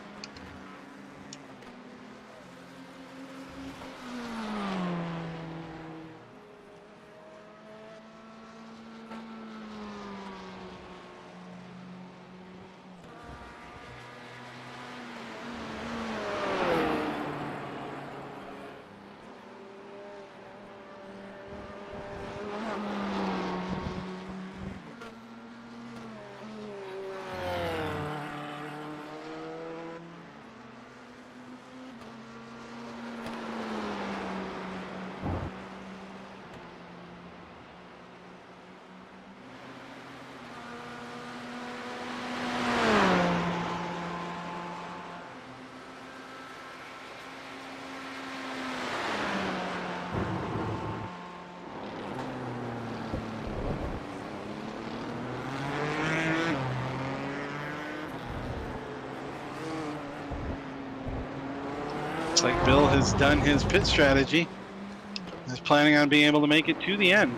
[SPEAKER 1] Looks like Bill has done his pit strategy. He's planning on being able to make it to the end.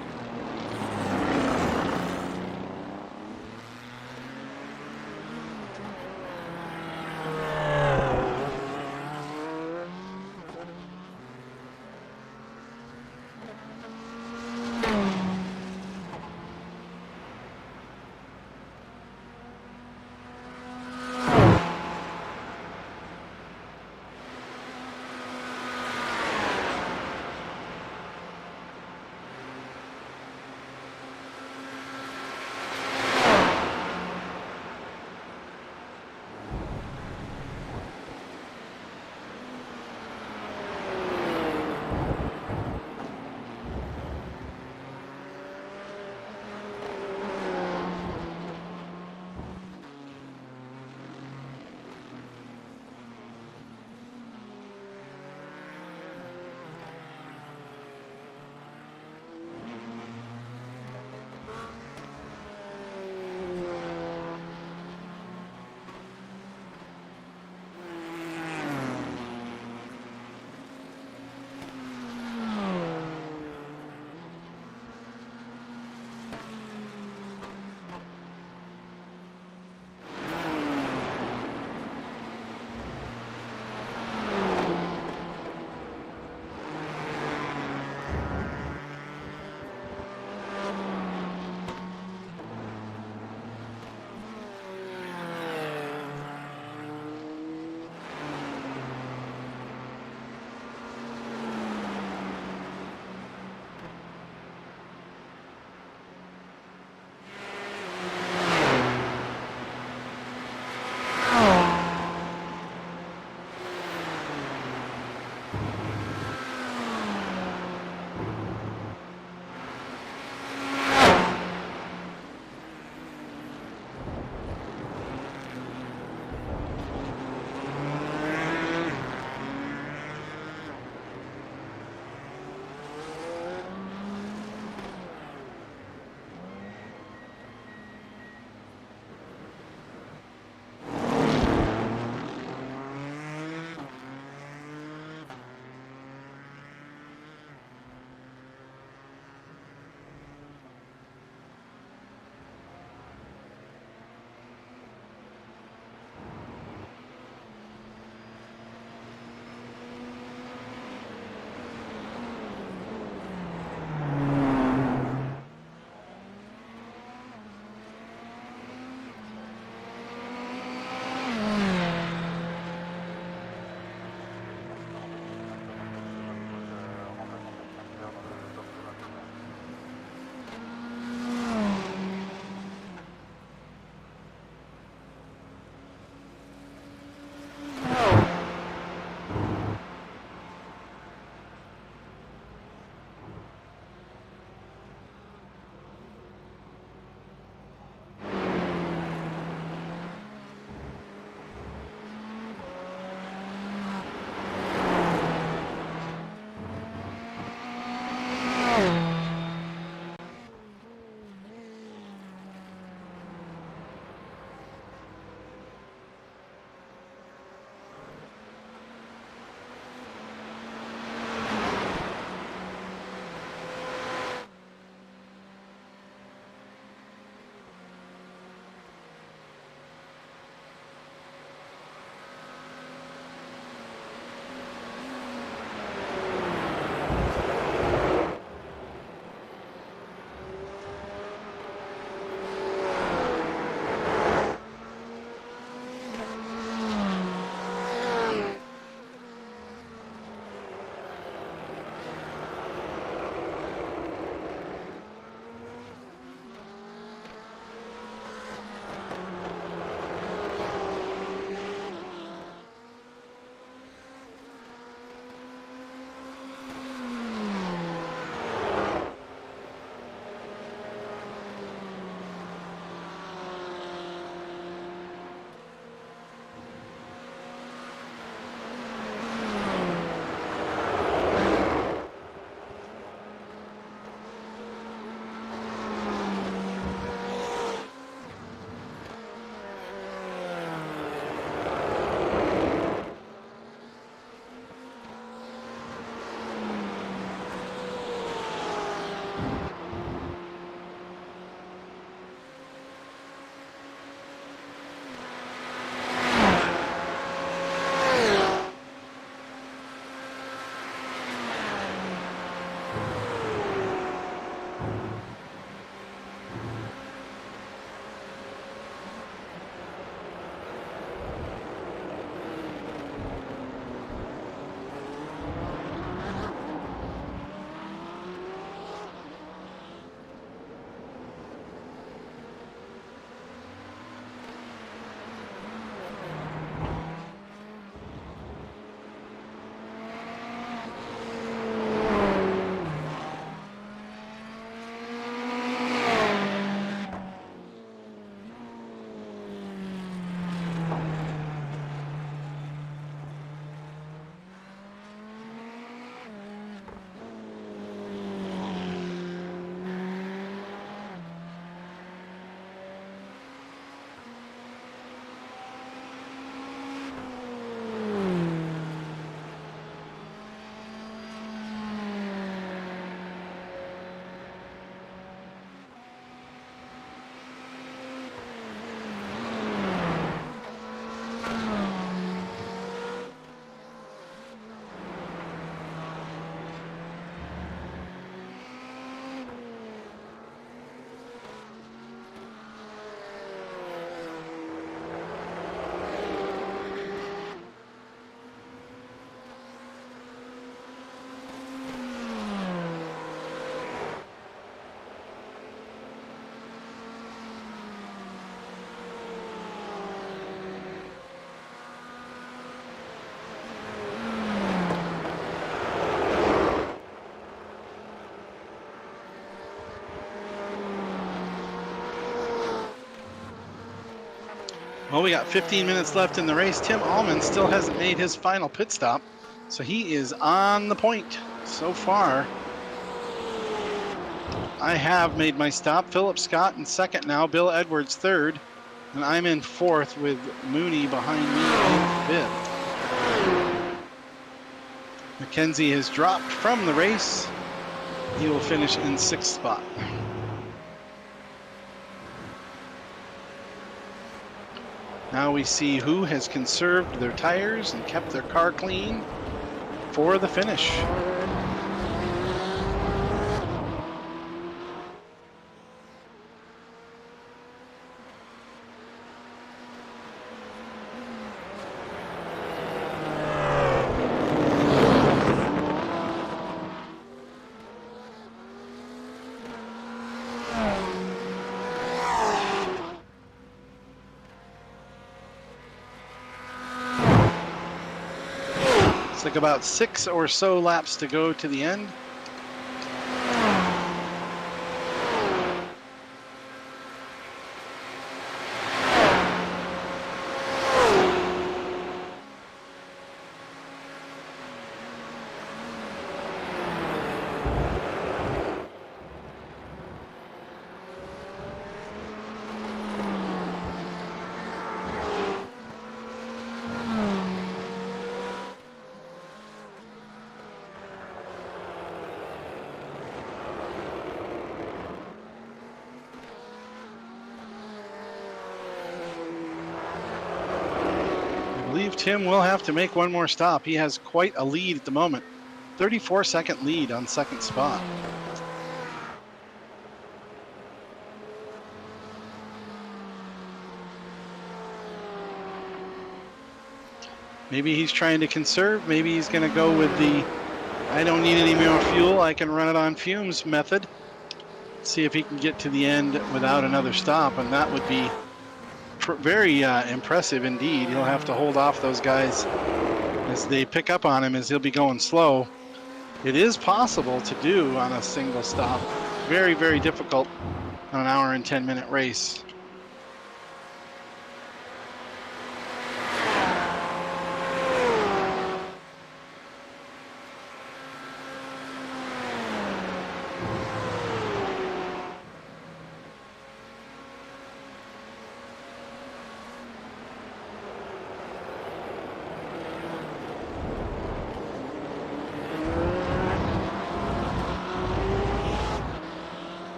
[SPEAKER 1] Well, we got 15 minutes left in the race. Tim Allman still hasn't made his final pit stop, so he is on the point so far. I have made my stop. Philip Scott in second now, Bill Edwards third, and I'm in fourth with Mooney behind me in fifth. Mackenzie has dropped from the race. He will finish in sixth spot. Now we see who has conserved their tires and kept their car clean for the finish. It's like about 6 or so laps to go to the end. I believe Tim will have to make one more stop. He has quite a lead at the moment. 34-second lead on second spot. Maybe he's trying to conserve. Maybe he's going to go with the I don't need any more fuel, I can run it on fumes method. See if he can get to the end without another stop, and that would be very impressive indeed. He'll have to hold off those guys as they pick up on him, as he'll be going slow. It is possible to do on a single stop. Very, very difficult on an hour and 10-minute race.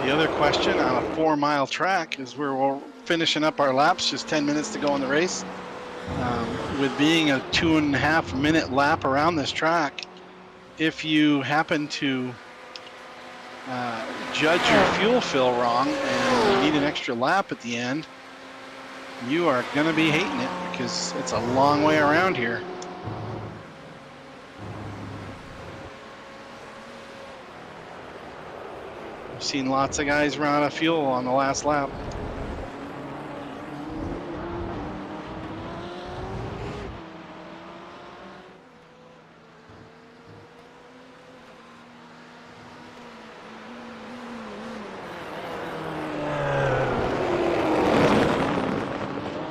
[SPEAKER 1] The other question on a 4-mile track is where we're finishing up our laps, just 10 minutes to go in the race. With being a 2.5-minute lap around this track, if you happen to judge your fuel fill wrong and you need an extra lap at the end, you are going to be hating it because it's a long way around here. seen lots of guys run out of fuel on the last lap.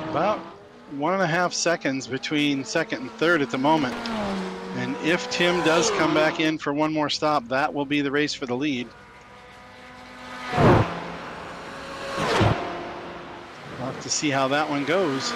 [SPEAKER 1] About 1.5 seconds between second and third at the moment. And if Tim does come back in for one more stop, that will be the race for the lead. We'll have to see how that one goes.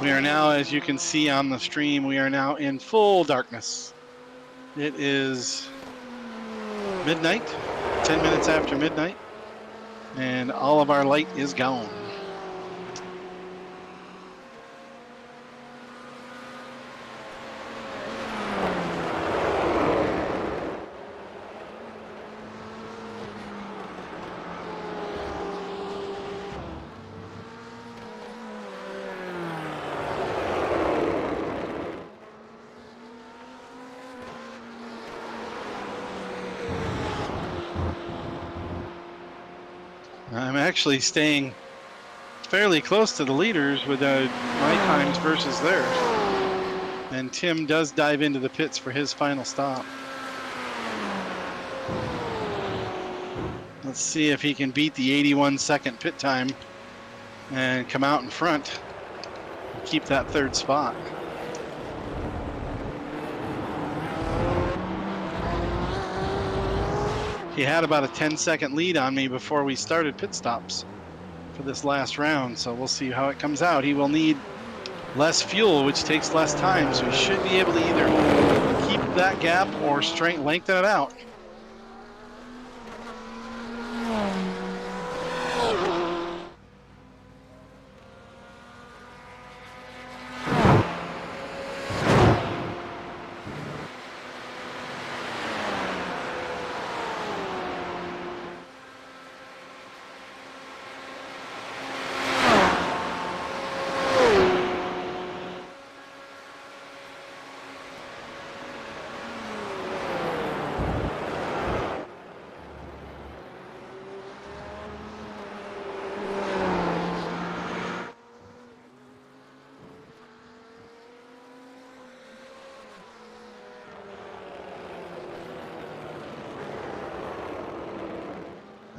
[SPEAKER 1] We are now, as you can see on the stream, we are now in full darkness. It is midnight, 10 minutes after midnight, and all of our light is gone. I'm actually staying fairly close to the leaders with my times versus theirs. And Tim does dive into the pits for his final stop. Let's see if he can beat the 81-second pit time and come out in front and keep that third spot. He had about a 10-second lead on me before we started pit stops for this last round, so we'll see how it comes out. He will need less fuel, which takes less time, so he should be able to either keep that gap or lengthen it out.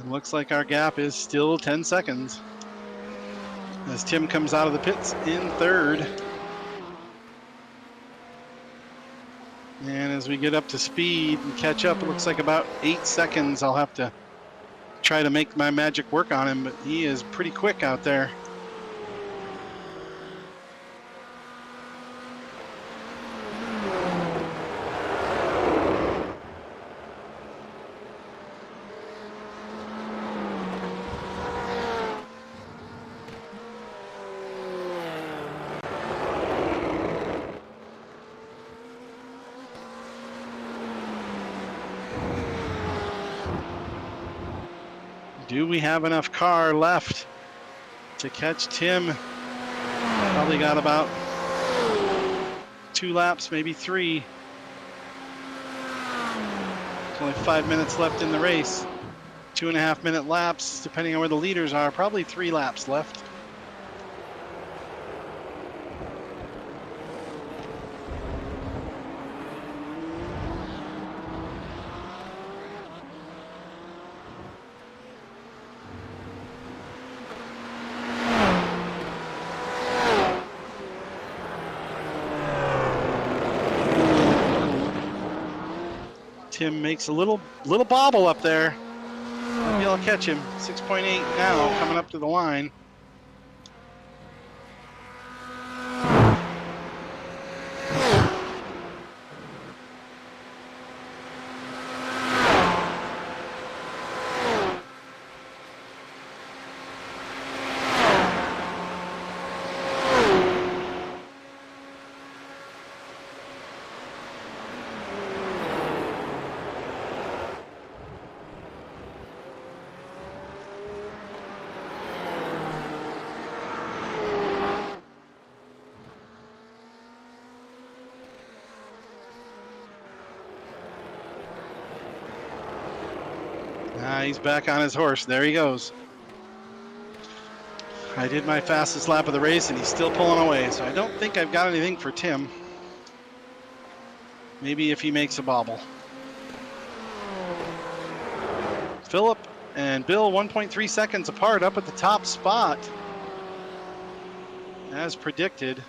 [SPEAKER 1] Looks like our gap is still 10 seconds as Tim comes out of the pits in third. And as we get up to speed and catch up, it looks like about 8 seconds. I'll have to try to make my magic work on him, but he is pretty quick out there. Do we have enough car left to catch Tim? Probably got about 2 laps, maybe 3. There's only 5 minutes left in the race. 2.5-minute laps, depending on where the leaders are. Probably 3 laps left. Tim makes a little bobble up there. Maybe I'll catch him. 6.8 now, coming up to the line. He's back on his horse. There he goes. I did my fastest lap of the race, and he's still pulling away. So I don't think I've got anything for Tim. Maybe if he makes a bobble. Philip and Bill 1.3 seconds apart up at the top spot. As predicted.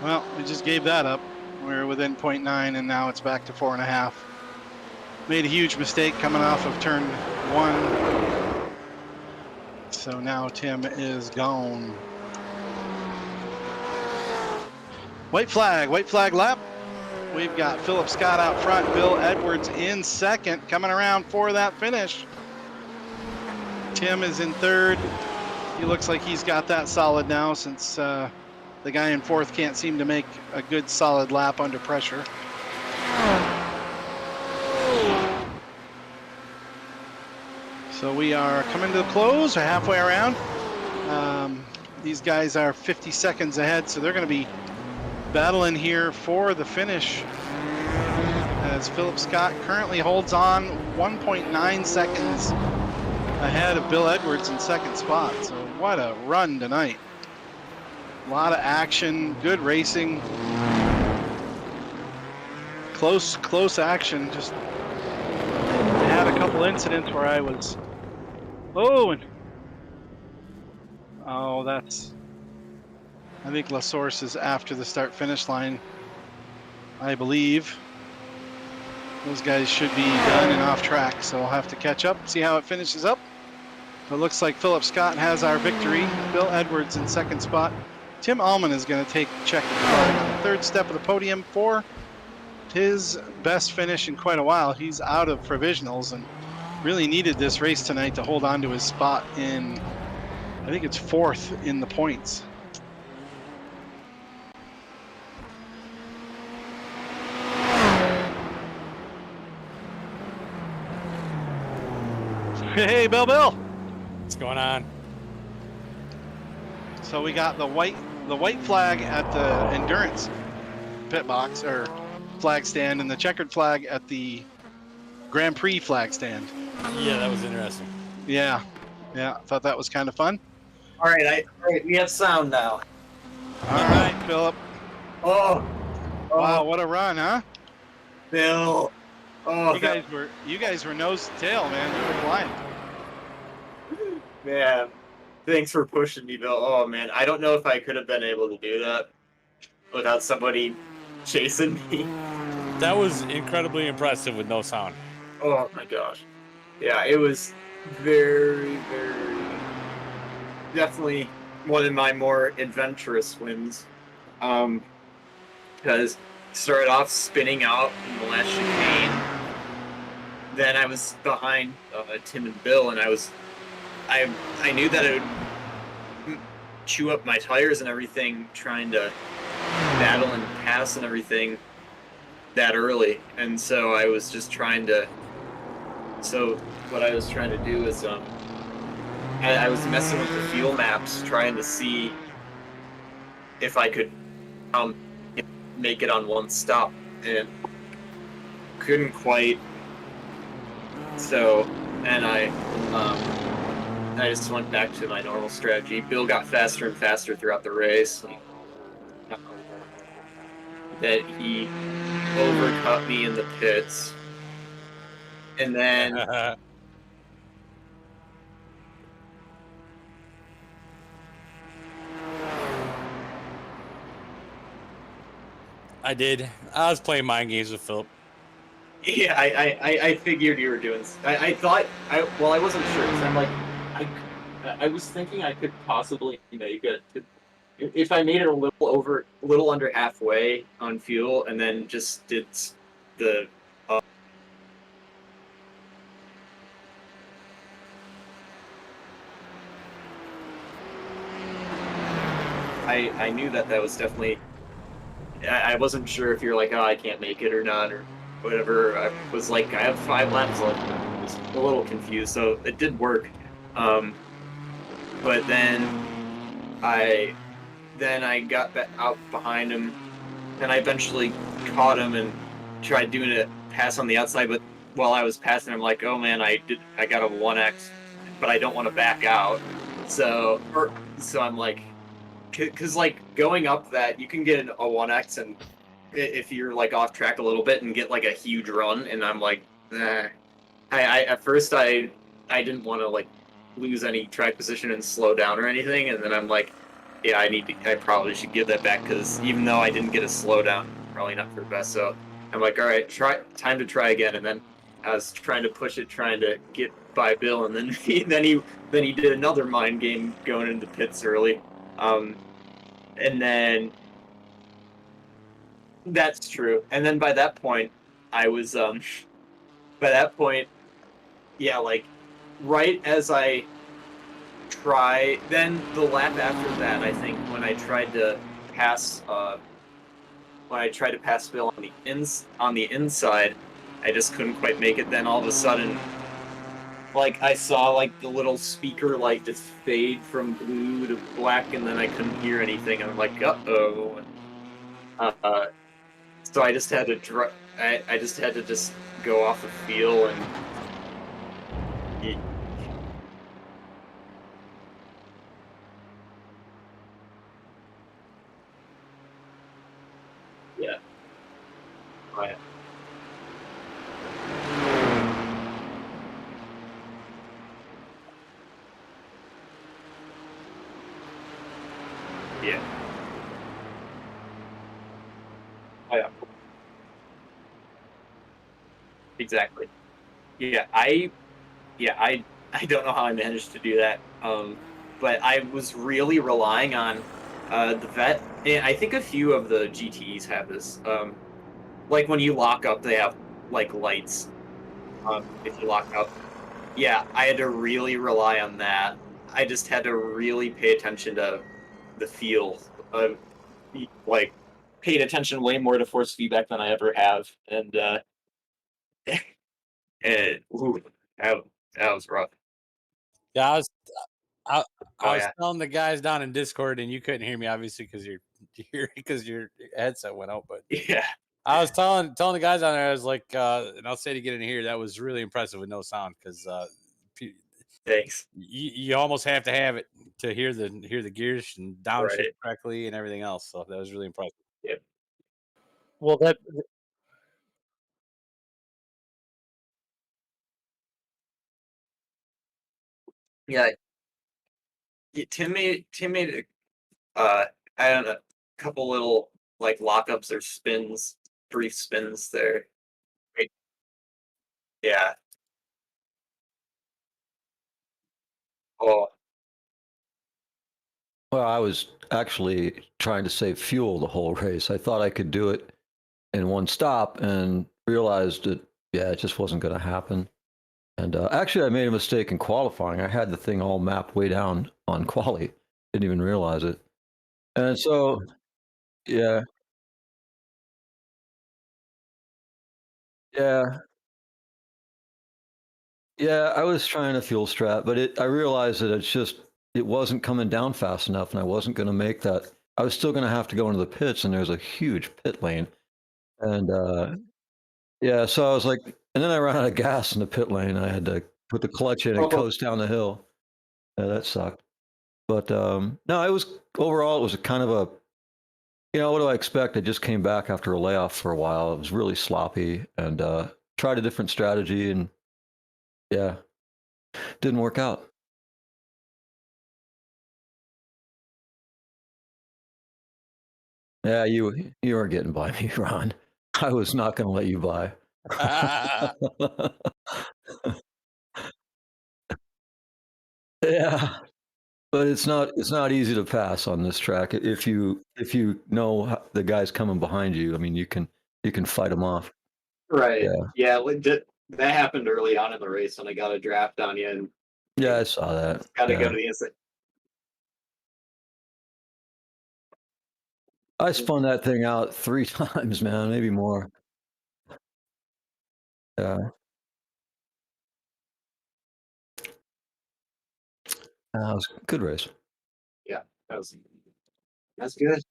[SPEAKER 1] Well, we just gave that up. We're within 0.9, and now it's back to 4.5. Made a huge mistake coming off of turn 1. So now Tim is gone. White flag lap. We've got Philip Scott out front, Bill Edwards in second, coming around for that finish. Tim is in third. He looks like he's got that solid now since the guy in fourth can't seem to make a good solid lap under pressure. So we are coming to the close, or halfway around. These guys are 50 seconds ahead, so they're going to be battling here for the finish. As Philip Scott currently holds on 1.9 seconds ahead of Bill Edwards in second spot. So what a run tonight. A lot of action, good racing. Close action. Just had a couple incidents where I was, that's, I think La Source is after the start finish line, I believe. Those guys should be done and off track, so I'll have to catch up, see how it finishes up. It looks like Philip Scott has our victory. Bill Edwards in second spot. Tim Allman is going to take check on the third step of the podium for his best finish in quite a while. He's out of provisionals and really needed this race tonight to hold on to his spot in, I think it's fourth in the points. Hey, Bill.
[SPEAKER 4] What's going on?
[SPEAKER 1] So we got the white flag at the endurance pit box or flag stand, and the checkered flag at the Grand Prix flag stand.
[SPEAKER 4] Yeah, that was interesting.
[SPEAKER 1] Yeah, I thought that was kind of fun.
[SPEAKER 5] All right, we have sound now.
[SPEAKER 1] All right, Philip.
[SPEAKER 5] Oh,
[SPEAKER 1] Wow, what a run, huh?
[SPEAKER 5] Bill. Oh,
[SPEAKER 1] You guys were nose to tail, man. You were flying.
[SPEAKER 5] man. Thanks for pushing me, Bill. Oh man, I don't know if I could have been able to do that without somebody chasing me.
[SPEAKER 4] That was incredibly impressive with no sound.
[SPEAKER 5] Oh my gosh. Yeah, it was very, very definitely one of my more adventurous wins. Because started off spinning out in the last chicane. Then I was behind Tim and Bill, and I knew that it would chew up my tires and everything, trying to battle and pass and everything that early. And so I was just trying to. So what I was trying to do is, I was messing with the fuel maps, trying to see if I could make it on one stop, and couldn't quite. So, and I just went back to my normal strategy. Bill got faster and faster throughout the race. That he overcut me in the pits. And then
[SPEAKER 4] I did. I was playing mind games with Philip.
[SPEAKER 5] yeah, I figured you were doing. I thought I wasn't sure, because I'm like I was thinking I could possibly make it if I made it a little under halfway on fuel, and then just did the. I knew that was definitely. I wasn't sure if you're like, oh, I can't make it or not, or whatever. I was like, I have 5 laps left. I was a little confused, so it did work. But then I got back out behind him, and I eventually caught him and tried doing a pass on the outside. But while I was passing, I'm like, oh man, I got a 1X, but I don't want to back out. So I'm like. Because, like, going up that, you can get a 1X, and if you're, like, off track a little bit and get, like, a huge run, and I'm like, eh. At first, I didn't want to, like, lose any track position and slow down or anything, and then I'm like, yeah, I probably should give that back, because even though I didn't get a slowdown, probably not for the best, so I'm like, all right, time to try again, and then I was trying to push it, trying to get by Bill, and then he did another mind game going into pits early, and then that's true. And then by that point, I was by that point, yeah, like right as I then the lap after that, I think when I tried to pass Bill on the inside, I just couldn't quite make it. Then all of a sudden, like I saw like the little speaker like just fade from blue to black, and then I couldn't hear anything. And I'm like, uh-oh. So I just had to I just had to just go off the feel and yeah. Oh, yeah. Yeah. Oh, yeah. Exactly. Yeah, I don't know how I managed to do that. But I was really relying on the vet. And I think a few of the GTEs have this. Like when you lock up, they have like lights. If you lock up, yeah, I had to really rely on that. I just had to really pay attention to the feel. Like paid attention way more to force feedback than I ever have, and ooh, that was rough.
[SPEAKER 4] Yeah, I
[SPEAKER 5] Oh
[SPEAKER 4] was
[SPEAKER 5] yeah,
[SPEAKER 4] telling the guys down in Discord, and you couldn't hear me obviously because your headset went out. But
[SPEAKER 5] yeah.
[SPEAKER 4] I was telling the guys on there, I was like, and I'll say to get in here, that was really impressive with no sound because
[SPEAKER 5] Thanks.
[SPEAKER 4] you almost have to have it to hear the gears and downshift
[SPEAKER 5] Right.
[SPEAKER 4] correctly and everything else. So that was really impressive.
[SPEAKER 5] Yep.
[SPEAKER 2] Well, that
[SPEAKER 5] Yeah. Tim made I don't know, a couple little like lockups or spins, brief spins there. Right. Yeah. Oh,
[SPEAKER 6] Well, I was actually trying to save fuel the whole race. I thought I could do it in one stop and realized that, yeah, it just wasn't going to happen. And actually, I made a mistake in qualifying. I had the thing all mapped way down on quali. Didn't even realize it. And so, yeah, yeah, yeah, I was trying to fuel strat, but I realized that it wasn't coming down fast enough and I wasn't going to make that. I was still going to have to go into the pits and there's a huge pit lane. And yeah, so I was like, and then I ran out of gas in the pit lane. I had to put the clutch in and
[SPEAKER 5] oh,
[SPEAKER 6] coast down the hill. Yeah, that sucked. But no, it was overall, it was a kind of a, what do I expect? I just came back after a layoff for a while. It was really sloppy and tried a different strategy and yeah, didn't work out. Yeah, you are getting by me, Ron. I was not going to let you by. Yeah. But it's not easy to pass on this track. If you know the guys coming behind you, I mean, you can fight them off.
[SPEAKER 5] right.
[SPEAKER 6] Yeah,
[SPEAKER 5] Yeah, that happened early on in the race when I got a draft on you and
[SPEAKER 6] yeah,
[SPEAKER 5] you
[SPEAKER 6] I saw that.
[SPEAKER 5] got to go
[SPEAKER 6] Yeah,
[SPEAKER 5] to the inside.
[SPEAKER 6] I spun that thing out 3 times, man, maybe more. Yeah, that was a good race.
[SPEAKER 5] Yeah, that's good.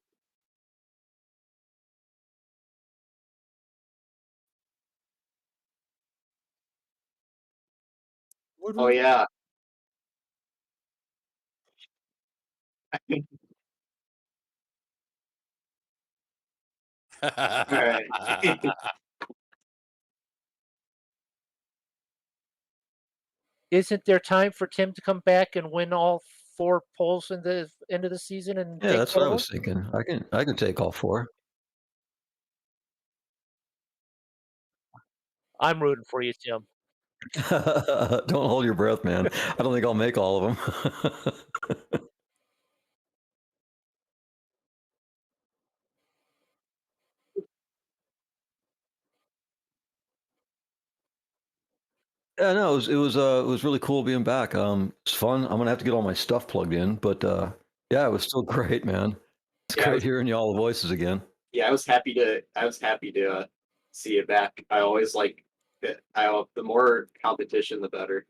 [SPEAKER 5] Oh yeah. All right.
[SPEAKER 2] isn't there time for Tim to come back and win all 4 poles in the end of the season and
[SPEAKER 6] Yeah,
[SPEAKER 2] take
[SPEAKER 6] that's what I
[SPEAKER 2] over?
[SPEAKER 6] was thinking. I can take all 4.
[SPEAKER 2] I'm rooting for you, Tim.
[SPEAKER 6] Don't hold your breath, man. I don't think I'll make all of them. Yeah, no, it was really cool being back. It's fun. I'm gonna have to get all my stuff plugged in, but yeah, it was still great, man. It's
[SPEAKER 5] Yeah,
[SPEAKER 6] great hearing y'all voices again.
[SPEAKER 5] I was happy to see it back. I always like it. The more competition, the better.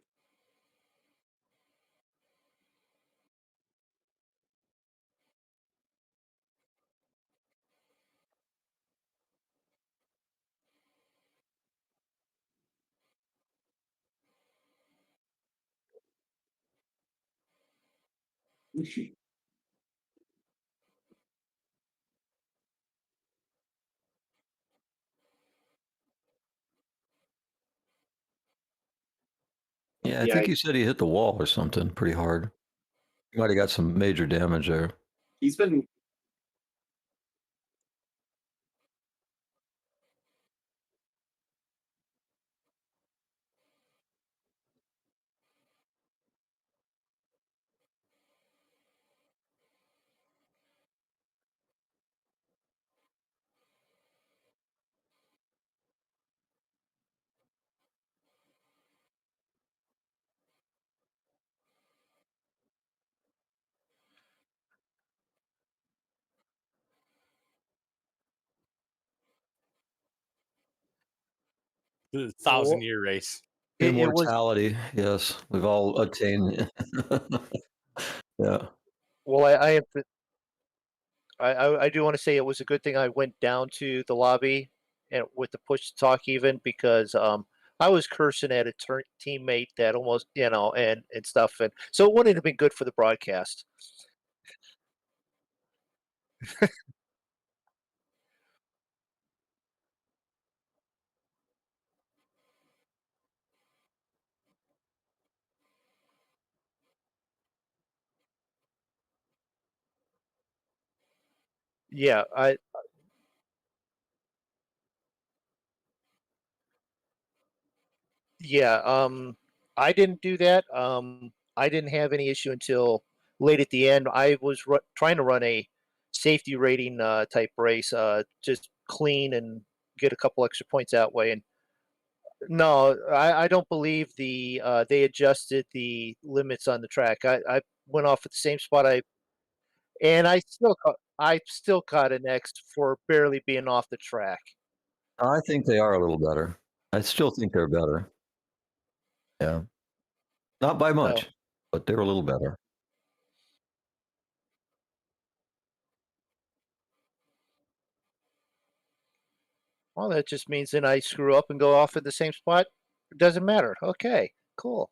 [SPEAKER 6] Yeah, I
[SPEAKER 5] Yeah,
[SPEAKER 6] think you said he hit the wall or something pretty hard. He might have got some major damage there.
[SPEAKER 5] he's been.
[SPEAKER 4] The
[SPEAKER 2] Well,
[SPEAKER 4] 1,000-year race.
[SPEAKER 2] it was
[SPEAKER 6] Immortality, yes, we've all attained. Yeah.
[SPEAKER 2] well. I have to, I do want to say it was a good thing I went down to the lobby and with the push to talk even because I was cursing at a teammate that almost and stuff and so it wouldn't have been good for the broadcast. Yeah, yeah, I didn't do that. I didn't have any issue until late at the end. I was trying to run a safety rating type race, just clean and get a couple extra points that way. And no, I don't believe they adjusted the limits on the track. I went off at the same spot and I still caught an X for barely being off the track.
[SPEAKER 6] I think they are a little better. I still think they're better. Yeah. Not by
[SPEAKER 2] So
[SPEAKER 6] much, but they're a little better.
[SPEAKER 2] well, that just means then I screw up and go off at the same spot. It doesn't matter. Okay, cool.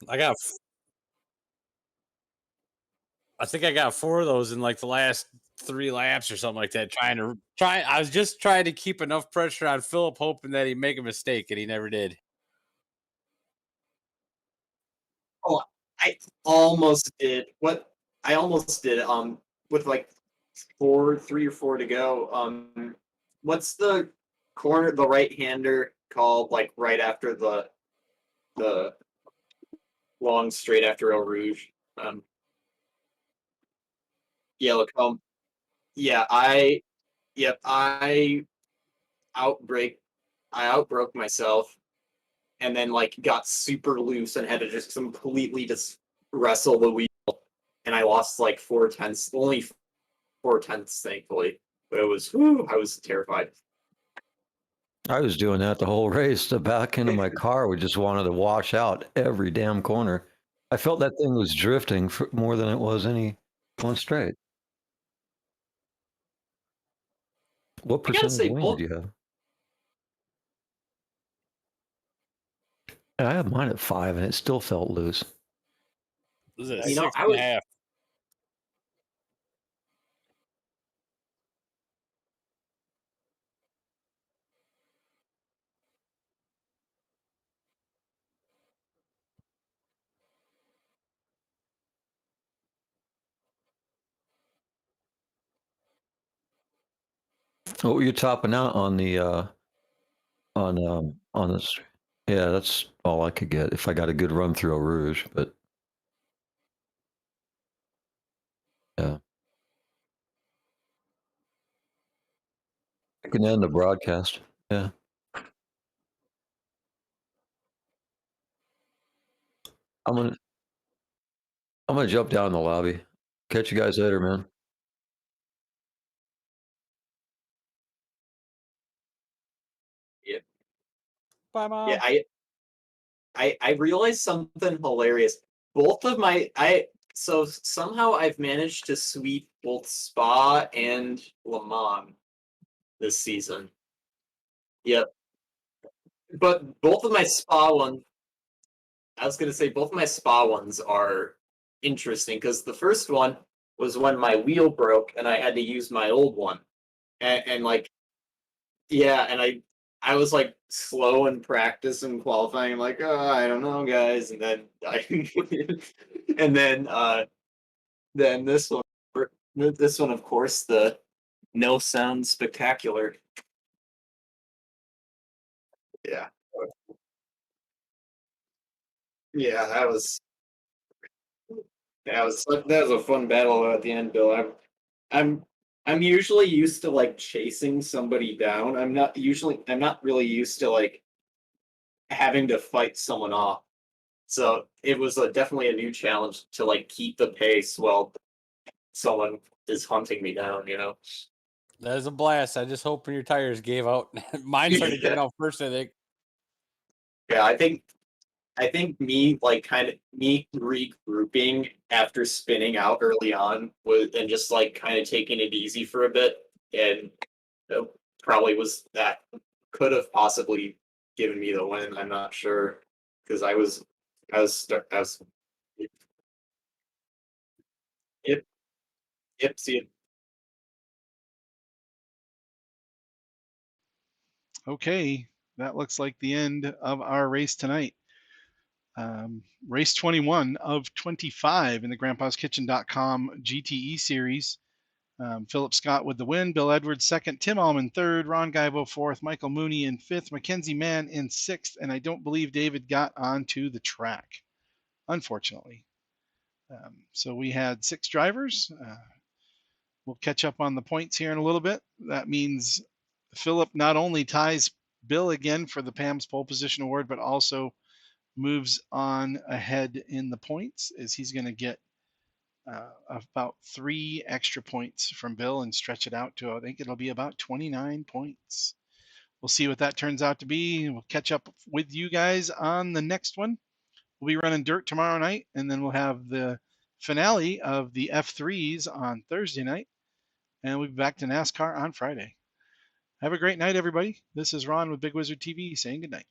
[SPEAKER 4] I got I think I got 4 of those in like the last 3 laps or something like that. I was just trying to keep enough pressure on Philip, hoping that he'd make a mistake, and he never did.
[SPEAKER 5] Oh, I almost did. What I almost did. With like 3 or 4 to go. What's the corner, the right hander called? Like right after the long straight after Eau Rouge. Um, Yellow Comb. Yeah, yep, outbreak I outbroke myself and then like got super loose and had to just completely just wrestle the wheel and I lost like 4 tenths, only 4 tenths thankfully. But it was whew, I was terrified.
[SPEAKER 6] I was doing that the whole race. The back end of my car, we just wanted to wash out every damn corner. I felt that thing was drifting for more than it was any going straight. What
[SPEAKER 5] I gotta
[SPEAKER 6] percentage
[SPEAKER 5] say,
[SPEAKER 6] wing did
[SPEAKER 5] both
[SPEAKER 6] you have? I had mine at 5 and it still felt loose.
[SPEAKER 4] This is
[SPEAKER 5] you know,
[SPEAKER 4] six
[SPEAKER 5] I
[SPEAKER 4] and a
[SPEAKER 5] was
[SPEAKER 4] half.
[SPEAKER 6] What were you topping out on the on this? Yeah, that's all I could get if I got a good run through Eau Rouge, but yeah. I can end the broadcast. Yeah. I'm gonna I'm gonna jump down in the lobby. Catch you guys later, man.
[SPEAKER 5] Yeah,
[SPEAKER 4] Bye, mom.
[SPEAKER 5] yeah. I realized something hilarious. Both of my I so somehow I've managed to sweep both Spa and Le Mans this season. Yep. But both of my Spa ones, I was gonna say both of my Spa ones are interesting because the first one was when my wheel broke and I had to use my old one. And like yeah, and I was like slow in practice and qualifying. I'm like, oh, I don't know, guys. And then and then this one, of course, the no sound spectacular. Yeah, yeah, that was a fun battle at the end, Bill. I'm I'm usually used to like chasing somebody down. I'm not really used to like having to fight someone off. So it was definitely a new challenge to like keep the pace while someone is hunting me down.
[SPEAKER 4] That is a blast. I just hope your tires gave out. Mine started giving out first, I think.
[SPEAKER 5] Yeah, I think me like kind of me regrouping after spinning out early on was and just like kind of taking it easy for a bit and probably was that could have possibly given me the win. I'm not sure because I was yep, yep, see it.
[SPEAKER 1] Okay, that looks like the end of our race tonight. Race 21 of 25 in the grandpaskitchen.com GTE series. Philip Scott with the win, Bill Edwards second, Tim Allman third, Ron Gaibo fourth, Michael Mooney in fifth, Mackenzie Mann in sixth, and I don't believe David got onto the track, unfortunately. So we had 6 drivers. We'll catch up on the points here in a little bit. That means Philip not only ties Bill again for the PAMS pole position award, but also moves on ahead in the points as he's going to get about 3 extra points from Bill and stretch it out to, I think it'll be about 29 points. We'll see what that turns out to be. We'll catch up with you guys on the next one. We'll be running dirt tomorrow night, and then we'll have the finale of the F3s on Thursday night, and we'll be back to NASCAR on Friday. Have a great night, everybody. This is Ron with Big Wizard TV saying goodnight.